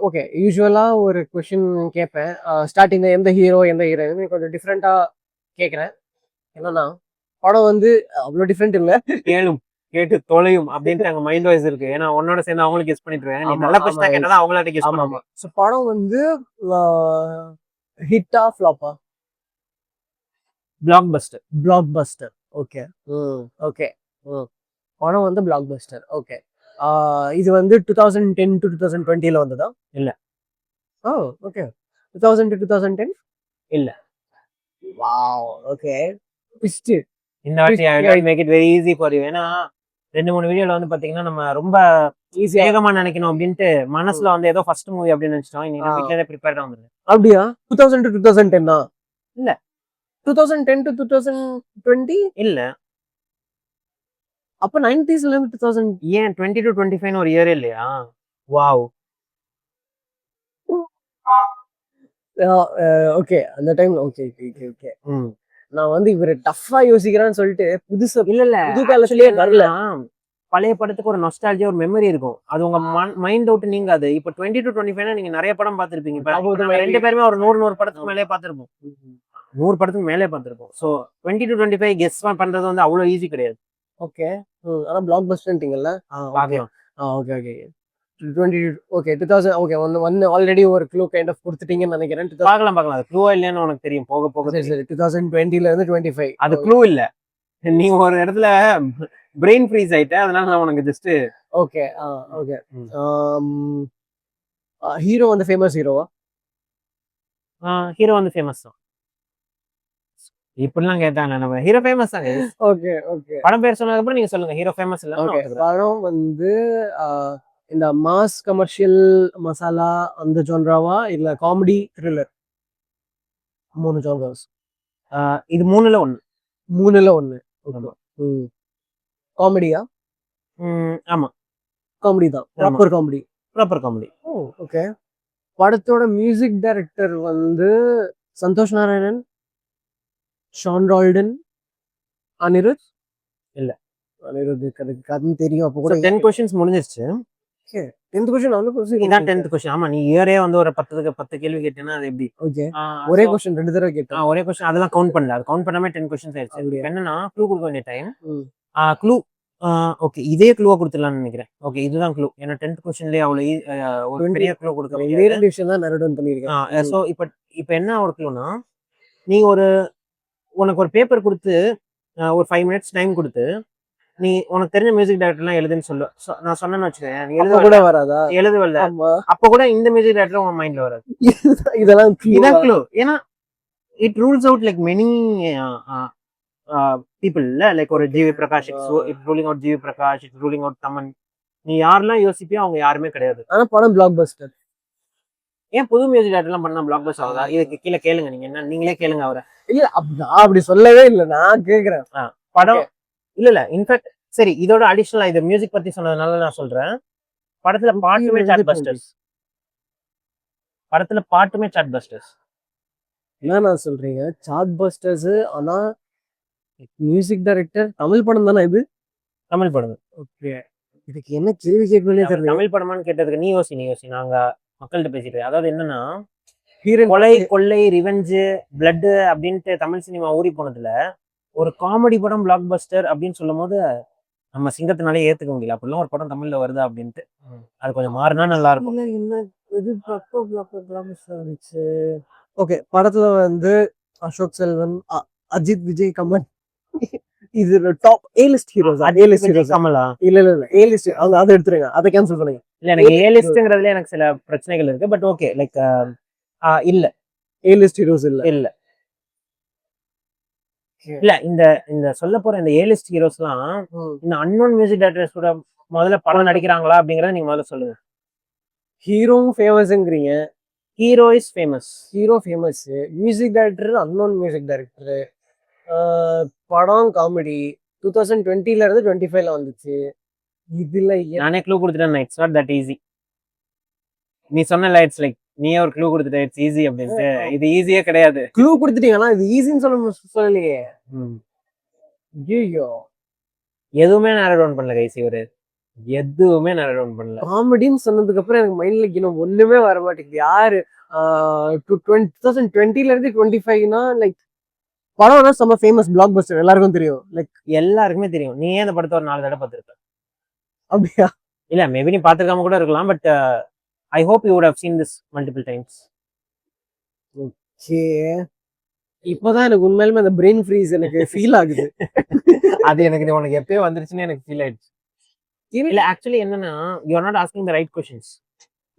ஓகே. யூஸ்வலாக ஒரு கொஷின் கேட்பேன் ஸ்டார்டிங்கில், எந்த ஹீரோ எந்த ஹீரோயின். கொஞ்சம் டிஃப்ரெண்ட்டாக கேட்குறேன். என்னன்னா படம் வந்து அவ்வளோ டிஃப்ரெண்ட் இல்லை, கேட்டு தொலையும் அப்படின்ட்டு அங்கே மைண்ட் வாய்ஸ் இருக்கு. ஏன்னா உன்னோட சேர்ந்து அவங்களுக்கு கெஸ் பண்ணிட்டுருவேன். நீ நல்ல கொஸ்டினா கேட்டா அவங்களாட்ட கெஸ் பண்ணுவாங்க. ஸோ படம் வந்து ஹிட்டா ஃப்ளாப்பா? Blockbuster. ஓகே. ஓகே. படம் வந்து பிளாக் பஸ்டர். ஓகே. இது வந்து 2010 to 2020 வந்ததா? இல்ல. ஓகே. 2000 to 2010 இல்ல. வாவ். ஓகே. ட்விஸ்ட். இந்த வாட்டி I will make it very easy for you. ஏன்னா 2-3 வீடியோல வந்து பாத்தீங்கன்னா நம்ம ரொம்ப வேகமா நினைக்கணும் அப்படின்ட்டு மனசுல வந்து ஏதோ ஃபர்ஸ்ட் மூவி அப்படின்னு நினைச்சிட்டோம். நீங்க வீட்லயே ப்ரிப்பேர்டா வந்துருங்க. அப்படியா? 2000 to 2010 இல்ல. 2010 to 2020 இல்ல. அப்ப 90s ல இருந்து 2000 ஏன் 20 to 25 ஒரு இயர் இல்லையா? வாவ். ஓகே. அந்த டைம் ஓகே. நான் வந்து இவரு டஃபா யோசிக்கிறான்னு சொல்லிட்டு புதுசா இல்ல புது காலத்திலேயே வரல. பழைய படத்துக்கு ஒரு நொஸ்டாலஜியா, ஒரு மெமரி இருக்கும். அது உங்க மைண்ட் அவுட் நீங்காது. இப்போ 20 to 25 நீங்க நிறைய படம் பார்த்திருப்பீங்க. இப்ப 2 பேருமே ஒரு 100 படத்துக்கு மேலே பார்த்திருப்போம். 100 படத்துக்கு மேலே பார்த்திருப்போம். ஸோ 20 to 25 கெஸ் பண்றது வந்து அவ்வளோ ஈஸி கிடையாது. ஓகே. ஆனா பிளாக் பஸ்டர்ன்றீங்கல்ல? பார்க்கலாம். ஓகே. 20 okay 2000 okay. ஒன்னு ஆல்ரெடி ஒரு க்ளூ கைண்ட் ஆஃப் கொடுத்துட்டீங்கன்னு நினைக்கிறேன். பார்க்கலாம். அது க்ளூவா இல்லையான்னு உனக்கு தெரியும் போக போக. சரி 2020 ல இருந்து 25. அது க்ளூ இல்ல. நீ ஒரு இடத்துல பிரெயின் ஃப்ரீஸ் ஆயிட்ட, அதனால நான் உனக்கு ஜஸ்ட் ஓகே. ஓகே. ஹீரோ வந்து ஃபேமஸ் ஹீரோவா? ஹீரோ வந்து ஃபேமஸ் தான். இப்படிலாம் கேட்டாங்க. நம்ம ஹீரோ ஃபேமஸ் தாங்க. ஓகே. படம் பேர் சொன்னதுக்கு அப்புறம் நீங்க சொல்லுங்க ஹீரோ ஃபேமஸ் இல்ல. ஓகே. படம் வந்து இந்த மாஸ் கமர்ஷியல் மசாலா அந்த ஜான்ராவா இல்ல காமெடி த்ரில்லர்? 3 ஜான்ராஸ். இது 3ல 1. 3ல 1. காமெடியா? ஆமா, காமெடி தான். Proper comedy. ஓகே. படத்தோட மியூசிக் டைரக்டர் வந்து சந்தோஷ் நாராயணன், ஷான் ரால்டன், அனிருத்? இல்ல. அனிருத் கதைன்னு தெரியும். அப்போ கூட 10 கொஸ்டின்ஸ் முடிஞ்சிருச்சு. ஓகே. 10th கொஸ்டின் இதான் 10th கொஸ்டின். ஆமா, நீ இயரே வந்து ஒரு 10 கேள்வி கேட்டேன்னா அது எப்படி? ஓகே. ஒரே கொஸ்டின் 2 தடவை கேட்டேன். ஒரே கொஸ்டின் அதெல்லாம் கவுண்ட் பண்ணல. அது கவுண்ட் பண்ணாம 10 கொஸ்டின்ஸ் ஆயிடுச்சு. என்னன்னா க்ளூ கொடுக்க வேண்டிய டைம். Clue okay. இதே க்ளூவா கொடுத்துடலாம்னு நினைக்கிறேன். ஓகே, இதுதான் க்ளூ. ஏன்னா 10th கொஸ்டின்லயே அவ்வளவு ஒரு பெரிய க்ளூ கொடுக்க வேண்டிய விஷயம் தான் நரேட் பண்ணிருக்கேன். சோ இப்போ என்ன ஒரு க்ளூனா, நீ ஒரு உனக்கு ஒரு பேப்பர் கொடுத்து ஒரு 5 minutes டைம் கொடுத்து நீ உனக்கு தெரிஞ்ச மியூசிக் டைரக்டர்லாம் எழுதுன்னு சொல்லு. நான் சொன்னேன்னு வச்சுக்கேன், நீ அப்ப கூட வராதா? எழுதுவல்ல, ஆமா. அப்ப கூட இந்த மியூசிக் டைரக்டர் உன் மைண்ட்ல வராது. இதெல்லாம் இதான் க்ளூ. ஏன்னா it rules out like many people இல்ல, லைக் ஒரு GV Prakash, it's ruling out GV Prakash, it's ruling out Thaman. நீ யாரெல்லாம் யோசிப்பியோ அவங்க யாருமே கிடையாது. ஆனா படம் பிளாக் பஸ்டர். ஏன் புது மியூசிக் டைரக்டர்லாம் பண்ணா பிளாக் பஸ்டர் ஆகுதா? இதுக்கு கீழே கேளுங்க, நீங்க என்ன நீங்களே கேளுங்க அவரை. இல்ல நான் அப்படி சொல்லவே இல்ல, நான் கேக்குறேன். படம் இல்ல இன்ஃபேக்ட் சரி, இதோட அடிஷனலா இது மியூசிக் பத்தி சொன்னதுனால நான் சொல்றேன். படத்துல பாட்டுமே சாட் பஸ்டர்ஸ். படத்துல பாட்டுமே சாட் பஸ்டர்ஸ். என்ன நான் சொல்றீங்க சாட் பஸ்டர்ஸ்? ஆனா மியூசிக் டைரக்டர் தமிழ் படம் தானே இது? தமிழ் படம். ஓகே, இதுக்கு என்ன கேள்வி கேட்கணும்னே தெரியல. தமிழ் படமான்னு கேட்டதுக்கு நீ யோசி. நாங்க மக்கள்கிட்ட பேசிட்டு, அதாவது என்னன்னா ஹீரோயின் கொலை கொள்ளை ரிவெஞ்சு பிளட் அப்படின்ட்டு தமிழ் சினிமா ஊறி போனதுல ஒரு காமெடி படம் பிளாக் பஸ்டர் அப்படின்னு சொல்லும் போது நம்ம சிங்கத்தினாலே ஏத்துக்க முடியல. அப்படிலாம் ஒரு படம் தமிழ்ல வருதா அப்படின்ட்டு. அது கொஞ்சம் மாறினா நல்லா இருக்கும். ஓகே, படத்துல வந்து அசோக் செல்வன், அஜித், விஜய், கமல், இது டாப் ஏ லிஸ்ட் ஹீரோஸ். ஏ லிஸ்ட் ஹீரோஸ் கமலா? இல்ல ஏ லிஸ்ட் அவங்க அதை எடுத்துருங்க, அதை கேன்சல் பண்ணுங்க. இல்ல எனக்கு ஏ லிஸ்ட்ங்கிறதுல எனக்கு சில பிரச்சனைகள் இருக்கு. பட் ஓகே, லைக் இல்ல ஏ லிஸ்ட் ஹீரோஸ் இல்ல. இந்த இந்த சொல்ல போற இந்த ஏ லிஸ்ட் ஹீரோஸ்லாம் இந்த அன்னோன் மியூசிக் டைரக்டர்ஸ் கூட முதல்ல படம் நடிக்கிறாங்களா அப்படிங்கறத நீங்க முதல்ல சொல்லுங்க. ஹீரோ ஃபேமஸ்ங்கிறீங்க. Hero is famous. Hero famous. Music director unknown music director. படம் காமெடி 2020ல இருந்து 25ல வந்துச்சு. இதுல நானே க்ளூ கொடுத்துட்டேன். It's not that easy. நீ சொன்ன இட்ஸ் லைக் நீயே ஒரு க்ளூ கொடுத்துட்ட இட்ஸ் ஈஸி அப்படின்ட்டு. இது ஈஸியே கிடையாது. க்ளூ கொடுத்துட்டீங்கன்னா இது ஈஸின்னு சொல்லலையே. ஐயோ, எதுவுமே நேரோ டவுன் பண்ணல கைஸ். இவரு எதுவுமே நேரோ டவுன் பண்ணல. காமெடின்னு சொன்னதுக்கு அப்புறம் எனக்கு மைண்ட்ல இன்னும் ஒண்ணுமே வர மாட்டேங்குது. யாரு 2020ல இருந்து 25னா லைக் படம் தான் செம்ம ஃபேமஸ் பிளாக் பஸ்டர், எல்லாருக்கும் தெரியும். லைக் எல்லாருக்குமே தெரியும். நீ ஏன் இந்த படத்தை ஒரு 4 தடவை பார்த்துருக்க? அப்படியா? இல்ல மேபி நீ பார்த்துருக்காம கூட இருக்கலாம். But I hope you would have seen this multiple times. Okay, இப்போதான் எனக்கு உண்மையிலுமே அந்த பிரெயின் ஃப்ரீஸ் எனக்கு ஃபீல் ஆகுது. அது எனக்கு உனக்கு எப்பயோ வந்துருச்சுன்னு எனக்கு ஃபீல் ஆயிடுச்சு. இல்ல ஆக்சுவலி என்னன்னா you are not asking the right questions.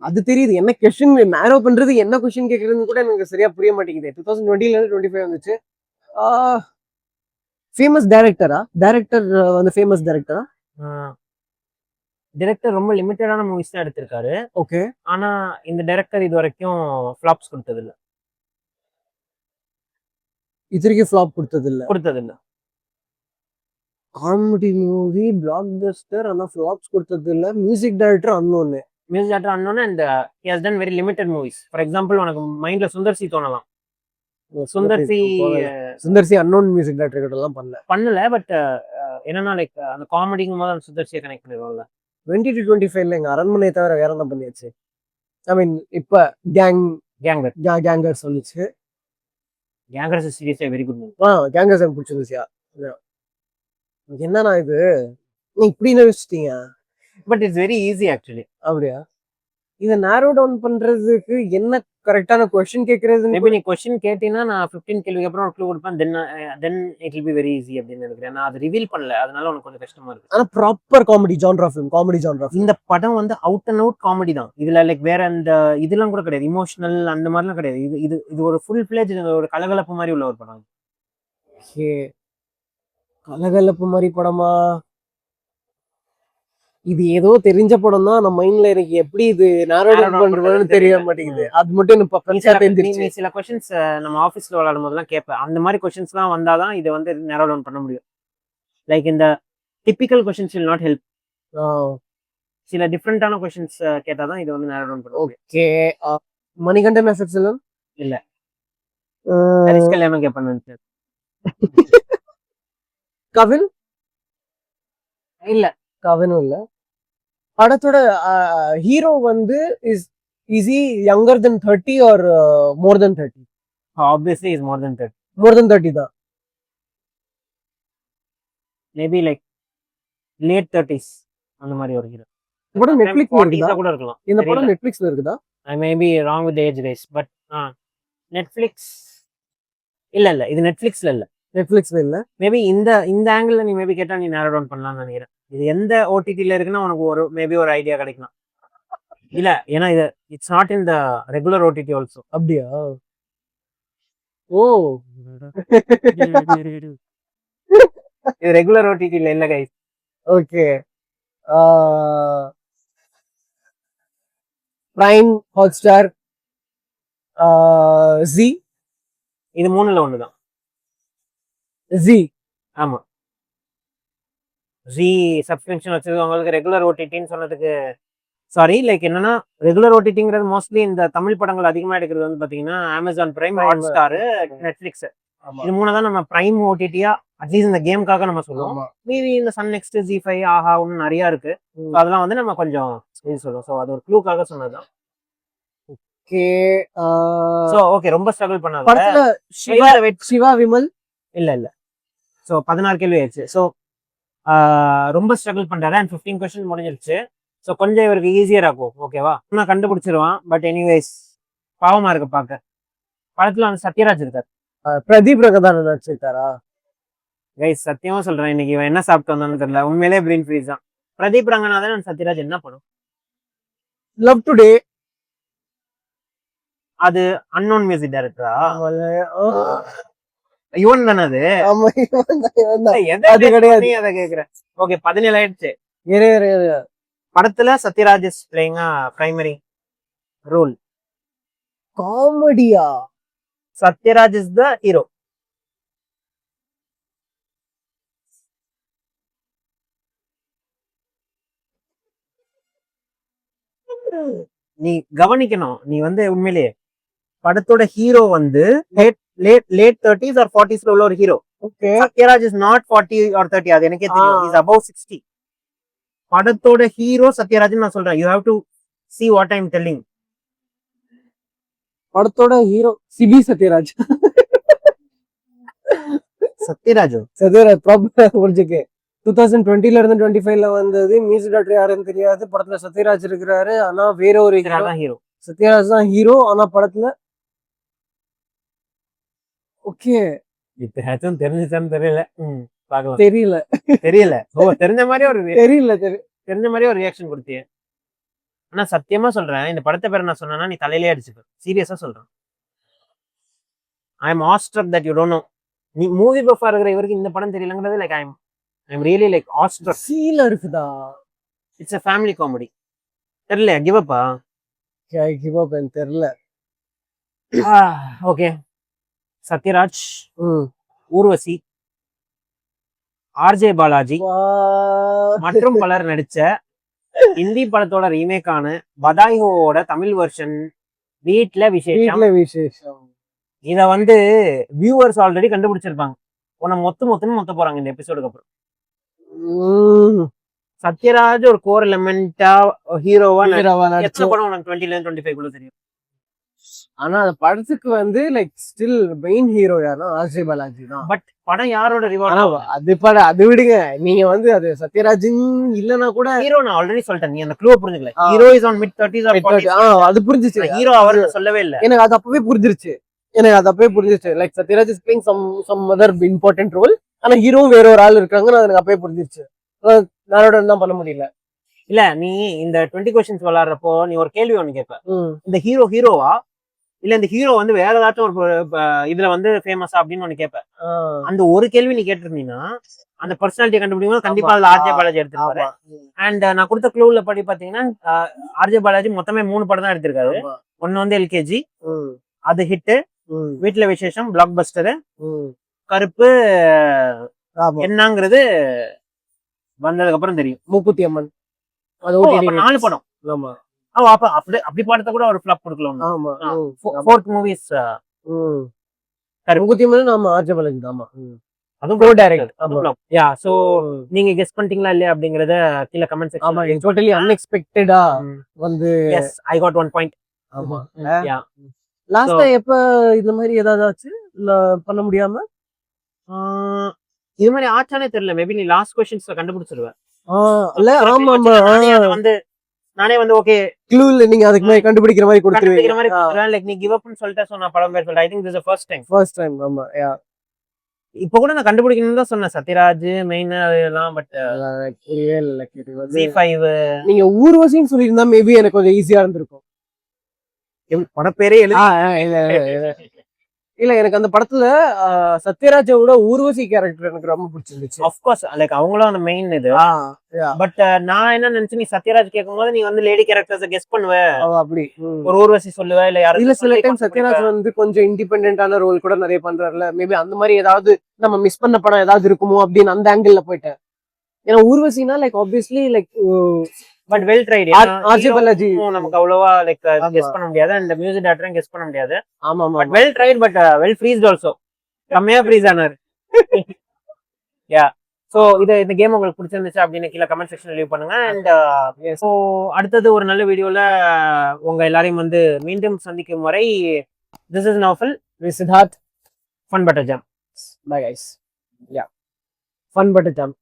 அது தெரியுது. என்ன क्वेश्चन நேரோ பண்றது, என்ன क्वेश्चन கேக்குறதுன்னு கூட எனக்கு சரியா புரிய மாட்டேங்குது. 2020ல இருந்து 25 வந்துச்சு. ஃபேமஸ் டைரக்டரா? டைரக்டர் வந்து ஃபேமஸ் டைரக்டரா? டைரக்டர் ரொம்ப லிமிட்டடான மூவிஸ் தான் எடுத்திருக்காரு. ஓகே, ஆனா இந்த டைரக்டர் இது வரைக்கும் ஃப்ளாப்ஸ் கொடுத்தது இல்ல. இதுவரைக்கும் ஃப்ளாப் கொடுத்தது இல்ல. காமெடி மூவி பிளாக் பஸ்டர், ஆனா ஃப்ளாப்ஸ் கொடுத்தது இல்ல. Music director unknown. Music director unknown and he has done very limited movies. For example உனக்கு மைண்ட்ல சுந்தர்சி தோணலாம். சுந்தர்சி அன்னோன் மியூசிக் டைரக்டர் கிட்ட எல்லாம் பண்ணல. பட் என்னன்னா லைக் அந்த காமெடிங்கும் போது அந்த சுந்தர்சியை கனெக்ட் பண்ணிடுவாங்கல்ல. 20 to 25ல எங்க அரண்மனை தவிர வேற என்ன பண்ணியாச்சு? ஐ மீன் இப்ப கேங்கர் சொல்லுச்சு. Gangers is seriously very good movie. Gangers எனக்கு பிடிச்சிருந்துச்சியா? என்னன்னா இது நீ இப்படி நினைச்சிட்டீங்க? But it's very easy actually. அப்படியா? இதை நேரோ டவுன் பண்றதுக்கு என்ன கரெக்டான क्वेश्चन கேக்குறது? மேபி நீ क्वेश्चन கேட்டினா நான் 15 கேள்விக்கு அப்புறம் ஒரு க்ளூ கொடுப்பேன். Then it will be very easy அப்படின்னு நினைக்கிறேன். நான் அதை ரிவீல் பண்ணல, அதனால உனக்கு கொஞ்சம் கஷ்டமா இருக்கு. ஆனா proper comedy genre film, comedy genre. இந்த படம் வந்து அவுட் அண்ட் அவுட் காமெடி தான். இதுல லைக் வேற அந்த இதெல்லாம் கூட கிடையாது, இமோஷனல் அந்த மாதிரிலாம் கிடையாது. இது ஒரு ஃபுல் ஃபிளேஜ் ஒரு கலகலப்பு மாதிரி உள்ள ஒரு படம். ஓகே, கலகலப்பு மாதிரி படமா? இது ஏதோ தெரிஞ்ச படம் தான். நம்ம மைண்ட்ல எனக்கு எப்படி இது நேரோ டவுன் பண்றதுன்னு தெரிய மாட்டேங்குது. அது மட்டும் எனக்கு பர்ஃபெக்ட்டா தெரிஞ்சிருச்சு. நீ சில क्वेश्चंस நம்ம ஆபீஸ்ல விளையாடும் போதெல்லாம் கேட்பேன். அந்த மாதிரி क्वेश्चंसலாம் வந்தாதான் இதை வந்து நேரோ டவுன் பண்ண முடியும். லைக் இந்த typical questions will not help. சில டிஃபரெண்டான क्वेश्चंस கேட்டாதான் இது வந்து நேரோ டவுன் பண்ணும். ஓகே, மணிகண்டன் எஃப்எக்ஸ் இல்ல? இல்ல, ஹரிஷ் கல்யாணம் கேட்பேன். கவின் இல்ல, கவினும் இல்ல. படத்தோட ஹீரோ வந்து is he younger than 30 or more than 30? Obviously is more than 30. more than 30 தான். மேபி லைக் லேட் 30s அந்த மாதிரி ஒரு ஹீரோ. இந்த படம் நெட்ஃபிளிக்ஸ்ல இருக்குதா? கூட இருக்கலாம். இந்த படம் நெட்ஃபிளிக்ஸ்ல இருக்குதா? I may be wrong with the age race, but Netflix இல்ல இது நெட்ஃபிளிக்ஸ்ல இல்ல. நெட்ஃபிளிக்ஸ்ல இல்ல. மேபி இந்த ஆங்கிள் நீ மேபி கேட்டா நீ நேரோ டவுன் பண்ணலாம்னு நினைக்கிறேன். இது எந்த ஓடிடில இருக்குன்னா உனக்கு மேபி ஒரு ஐடியா கிடைக்கலாம். இல்ல ஏன்னா இது it's not in the regular OTT also. அப்படியா? ஓ இது ரெகுலர் ஓடிடில இல்ல guys. Okay. Prime, Hotstar, G. இது மூணுல ஒண்ணுதான். ஜி. ஆமா, ஜி சப்ஸ்கிரிப்ஷன் வச்சிருக்கவங்களுக்கு ரெகுலர் ஓடிடின்னு சொன்னதுக்கு சாரி. லைக் என்னன்னா ரெகுலர் ஓடிடிங்கிறது மோஸ்ட்லி இந்த தமிழ் படங்கள் அதிகமா எடுக்கிறது வந்து பாத்தீங்கன்னா அமேசான் பிரைம், ஹாட்ஸ்டார், நெட்ஃபிளிக்ஸ். இது மூணு தான் நம்ம பிரைம் ஓடிடியா அட்லீஸ்ட் இந்த கேமுக்காக நம்ம சொல்லுவோம். மீதி இந்த சன் நெக்ஸ்ட், ஜி5, ஆஹா ஒன்னு நிறைய இருக்கு. அதெல்லாம் வந்து நம்ம கொஞ்சம் இது சொல்லுவோம். ஸோ அது ஒரு க்ளூக்காக சொன்னதுதான். ஓகே. ஸோ ஓகே, ரொம்ப ஸ்ட்ரகிள் பண்ணாத. படத்துல சிவா விமல் இல்ல. ஸோ 16 கேள்வி ஆயிடுச்சு. ஸோ ரொம்ப ஸ்ட்ரகிள் பண்றாரு. அண்ட் 15 கொஸ்டின் முடிஞ்சிருச்சு. ஸோ கொஞ்சம் இவருக்கு ஈஸியர் ஆகும். ஓகேவா? நான் கண்டுபிடிச்சிருவான். பட் எனிவேஸ் பாவமா இருக்கு பார்க்க. படத்துல வந்து சத்யராஜ் இருக்காரு. பிரதீப் ரங்கதான் நடிச்சிருக்காரா? கைஸ் சத்தியமா சொல்றேன், இன்னைக்கு இவன் என்ன சாப்பிட்டு வந்தான்னு தெரியல. உண்மையிலே பிரெயின் ஃப்ரீஸ் தான். பிரதீப் ரங்கநாதன், சத்யராஜ் என்ன படம்? Love today. அது அன்னோன் மியூசிக் டைரக்டரா? இவன் தானே அது? அது கிடையாது. அதை கேக்குறேன். ஓகே, 17 ஆயிடுச்சு. இரு. படத்துல Sathyaraj is playing primary role. காமெடியா? Sathyaraj is the hero. நீ கவனிக்கணும். நீ வந்து உண்மையிலேயே படத்தோட ஹீரோ வந்து லேட் 30s or 40s உள்ள ஒரு hero. Okay. Sathyaraj is not 40 or 30. அது எனக்கே தெரியும். Is above 60. படத்தோட ஹீரோ சத்யராஜ் நான் சொல்றேன். You have to see what I am telling. படத்தோட ஹீரோ சிபி சத்யராஜ். சத்யராஜ் ப்ராப்ளம் புரிஞ்சுக்கு. 2020ல இருந்து 25ல வந்தது. மியூசிக் டைரக்டர் யாருன்னு தெரியாது. படத்துல சத்யராஜ் இருக்கிறாரு. ஆனா வேற ஒரு ஹீரோ. சத்யராஜ் தான் ஹீரோ. ஆனா படத்துல ஓகே. இப்ப ஏதாச்சும் தெரிஞ்சுச்சான்னு தெரியல. பார்க்கலாம். தெரியல. ஓ, தெரிஞ்ச மாதிரி ஒரு தெரிஞ்ச மாதிரி ஒரு ரியாக்ஷன் கொடுத்தியே. ஆனா சத்தியமா சொல்றேன், இந்த படத்தை பேர் நான் சொன்னா நீ தலையிலே அடிச்சுக்க. சீரியஸா சொல்றேன். I am awestruck that you don't know. நீ மூவி பஃபா இருக்கிற இவருக்கு இந்த படம் தெரியலங்கிறது like I am really like awestruck. சீல இருக்குதா? It's a family comedy. தெரியல, கிவ் அப்பா. கிவ் அப் தெரியல. ஓகே. சத்யராஜ், ஊர்வசி, ஆர்ஜே பாலாஜி மற்றும் பலர் நடிச்ச ஹிந்தி படத்தோட ரீமேக்கான பதாய்ஹோவோட தமிழ் வெர்ஷன் வீட்ல விசேஷம். இத வந்து வியூவர்ஸ் ஆல்ரெடி கண்டுபிடிச்சிருப்பாங்க. உன்னை மொத்த போறாங்க இந்த எபிசோடுக்கு அப்புறம். சத்யராஜ் ஒரு கோர் எலிமெண்டா ஹீரோவா எத்தனை படம் உனக்கு 20-25 தெரியும்? ஆனா அந்த படத்துக்கு வந்து லைக் ஸ்டில் மெயின் ஹீரோ யாருன்னா ஆர்ஜே பாலாஜி தான். பட் படம் யாரோட அது விடுங்க. நீங்க வந்து அது சத்யராஜன் இல்லனா கூட ஹீரோ. நான் ஆல்ரெடி சொல்லிட்டேன், நீ அந்த க்ளூ புரிஞ்சுக்கல. Hero is on mid 30s or 40s. அது புரிஞ்சிச்சு. ஹீரோ அவர் சொல்லவே இல்ல. எனக்கு அது அப்பவே புரிஞ்சிருச்சு. Like Sathyaraj is playing some other important role. ஆனா ஹீரோவும் வேற ஒரு ஆள் இருக்காங்கன்னு எனக்கு அப்பவே புரிஞ்சிருச்சு. நானோட தான் பண்ண முடியல. இல்ல, நீ இந்த 20 questions விளையாடுறப்போ நீ ஒரு கேள்வி ஒண்ணு கேட்ப. இந்த ஹீரோவா இல்ல இந்த ஹீரோ வந்து வேற ஏதாச்சும் ஒரு இதுல வந்து ஃபேமஸா அப்படின்னு ஒண்ணு கேட்ப. அந்த ஒரு கேள்வி நீ கேட்டிருந்தீங்கன்னா அந்த பர்சனாலிட்டியை கண்டுபிடிக்கும் கண்டிப்பா அதுல ஆர்ஜே பாலாஜி எடுத்துருப்பாரு. அண்ட் நான் கொடுத்த க்ளூல படி பாத்தீங்கன்னா ஆர்ஜே பாலாஜி மொத்தமே 3 படம் தான் எடுத்திருக்காரு. ஒன்னு வந்து எல்கேஜி, அது ஹிட், வீட்டுல விசேஷம் பிளாக் பஸ்டரு, கருப்பு என்னங்கிறது வந்ததுக்கு அப்புறம் தெரியும். மூக்குத்தி அம்மன். அது 4 படம். ஆமா. அப்ப அப்படி படத்தை கூட ஒரு ஃபிளாப் கொடுக்கலாம். ஆமா. 4th movies Mookuthi Amman. ஆமா, ஆர்ஜே பாலாஜி. ஆமா, அதுவும் கோ டைரக்ட். யா, சோ நீங்க கெஸ் பண்ணிட்டீங்களா இல்லையா அப்படிங்கறத கீழ கமெண்ட் செக்ஷன். ஆமா, டோட்டலி அன்எக்ஸ்பெக்டடா வந்து எஸ், ஐ காட் 1 பாயிண்ட். ஆமா. யா, லாஸ்டா எப்ப இந்த மாதிரி ஏதாவது இல்ல பண்ண முடியாம இது மாதிரி ஆச்சானே தெரியல. மேபி நீ லாஸ்ட் क्वेश्चंसல கண்டுபிடிச்சிருவ. இல்ல, ஆமா நானே வந்து ஓகே க்ளூ இல்ல, நீங்க அதுக்கு மாதிரி கண்டுபிடிக்கிற மாதிரி கொடுத்துருவீங்க. லைக் நீ கிவ் அப்னு சொல்லிட்டு சொன்ன படம் பேர் சொல்ல. I think this is first time. ஆமா. யா, இப்போ கூட நான் கண்டுபிடிக்கணும்னு தான் சொன்னேன், சத்யராஜ் மெயின் அதெல்லாம். பட் புரியவே இல்ல இது வந்து C5 நீங்க ஊர்வசின்னு சொல்லியிருந்தா மேபி எனக்கு கொஞ்சம் ஈஸியா இருந்திருக்கும். படப்பேரே எழுதி இல்ல எனக்கு அந்த படத்துல சத்யராஜோட ஊர்வசி கேரக்டர் எனக்கு ரொம்ப பிடிச்சிருந்துச்சு. ஆஃப்கோர்ஸ் லைக் அவங்களும் அந்த மெயின் இது. பட் நான் என்ன நினைச்சு, நீ சத்யராஜ் கேட்கும்போது நீ வந்து லேடி கேரக்டர்ஸ் கெஸ் பண்ணுவ, அப்படி ஒரு ஊர்வசி சொல்லுவ, இல்ல யாரும் இல்ல சில டைம் சத்யராஜ் வந்து கொஞ்சம் இண்டிபெண்டன்டான ரோல் கூட நிறைய பண்றாருல, மேபி அந்த மாதிரி ஏதாவது நம்ம மிஸ் பண்ண படம் ஏதாவது இருக்குமோ அப்படின்னு அந்த ஆங்கிள் போயிட்டேன். ஏன்னா ஊர்வசினா like obviously like but well tried. RJ Balaji நமக்கு அவ்வளவா லைக் கெஸ் பண்ண முடியாது, அண்ட் மியூசிக் டைரக்டரும் கெஸ் பண்ண முடியாது. ஆமா ஆமா but well tried, but well freezed also. கம்மியா ஃப்ரீஸ் ஆனாரு. யா சோ இந்த கேம் உங்களுக்கு பிடிச்சிருந்துச்சு அப்படின்னு கீழே கமெண்ட் செக்ஷன் லீவ் பண்ணுங்க. அண்ட் ஸோ அடுத்தது ஒரு நல்ல வீடியோல உங்க எல்லாரையும் வந்து மீண்டும் சந்திக்கும் வரை, this is Naufal, Siddharth, fun butter jam. Bye guys. Yeah fun butter jam.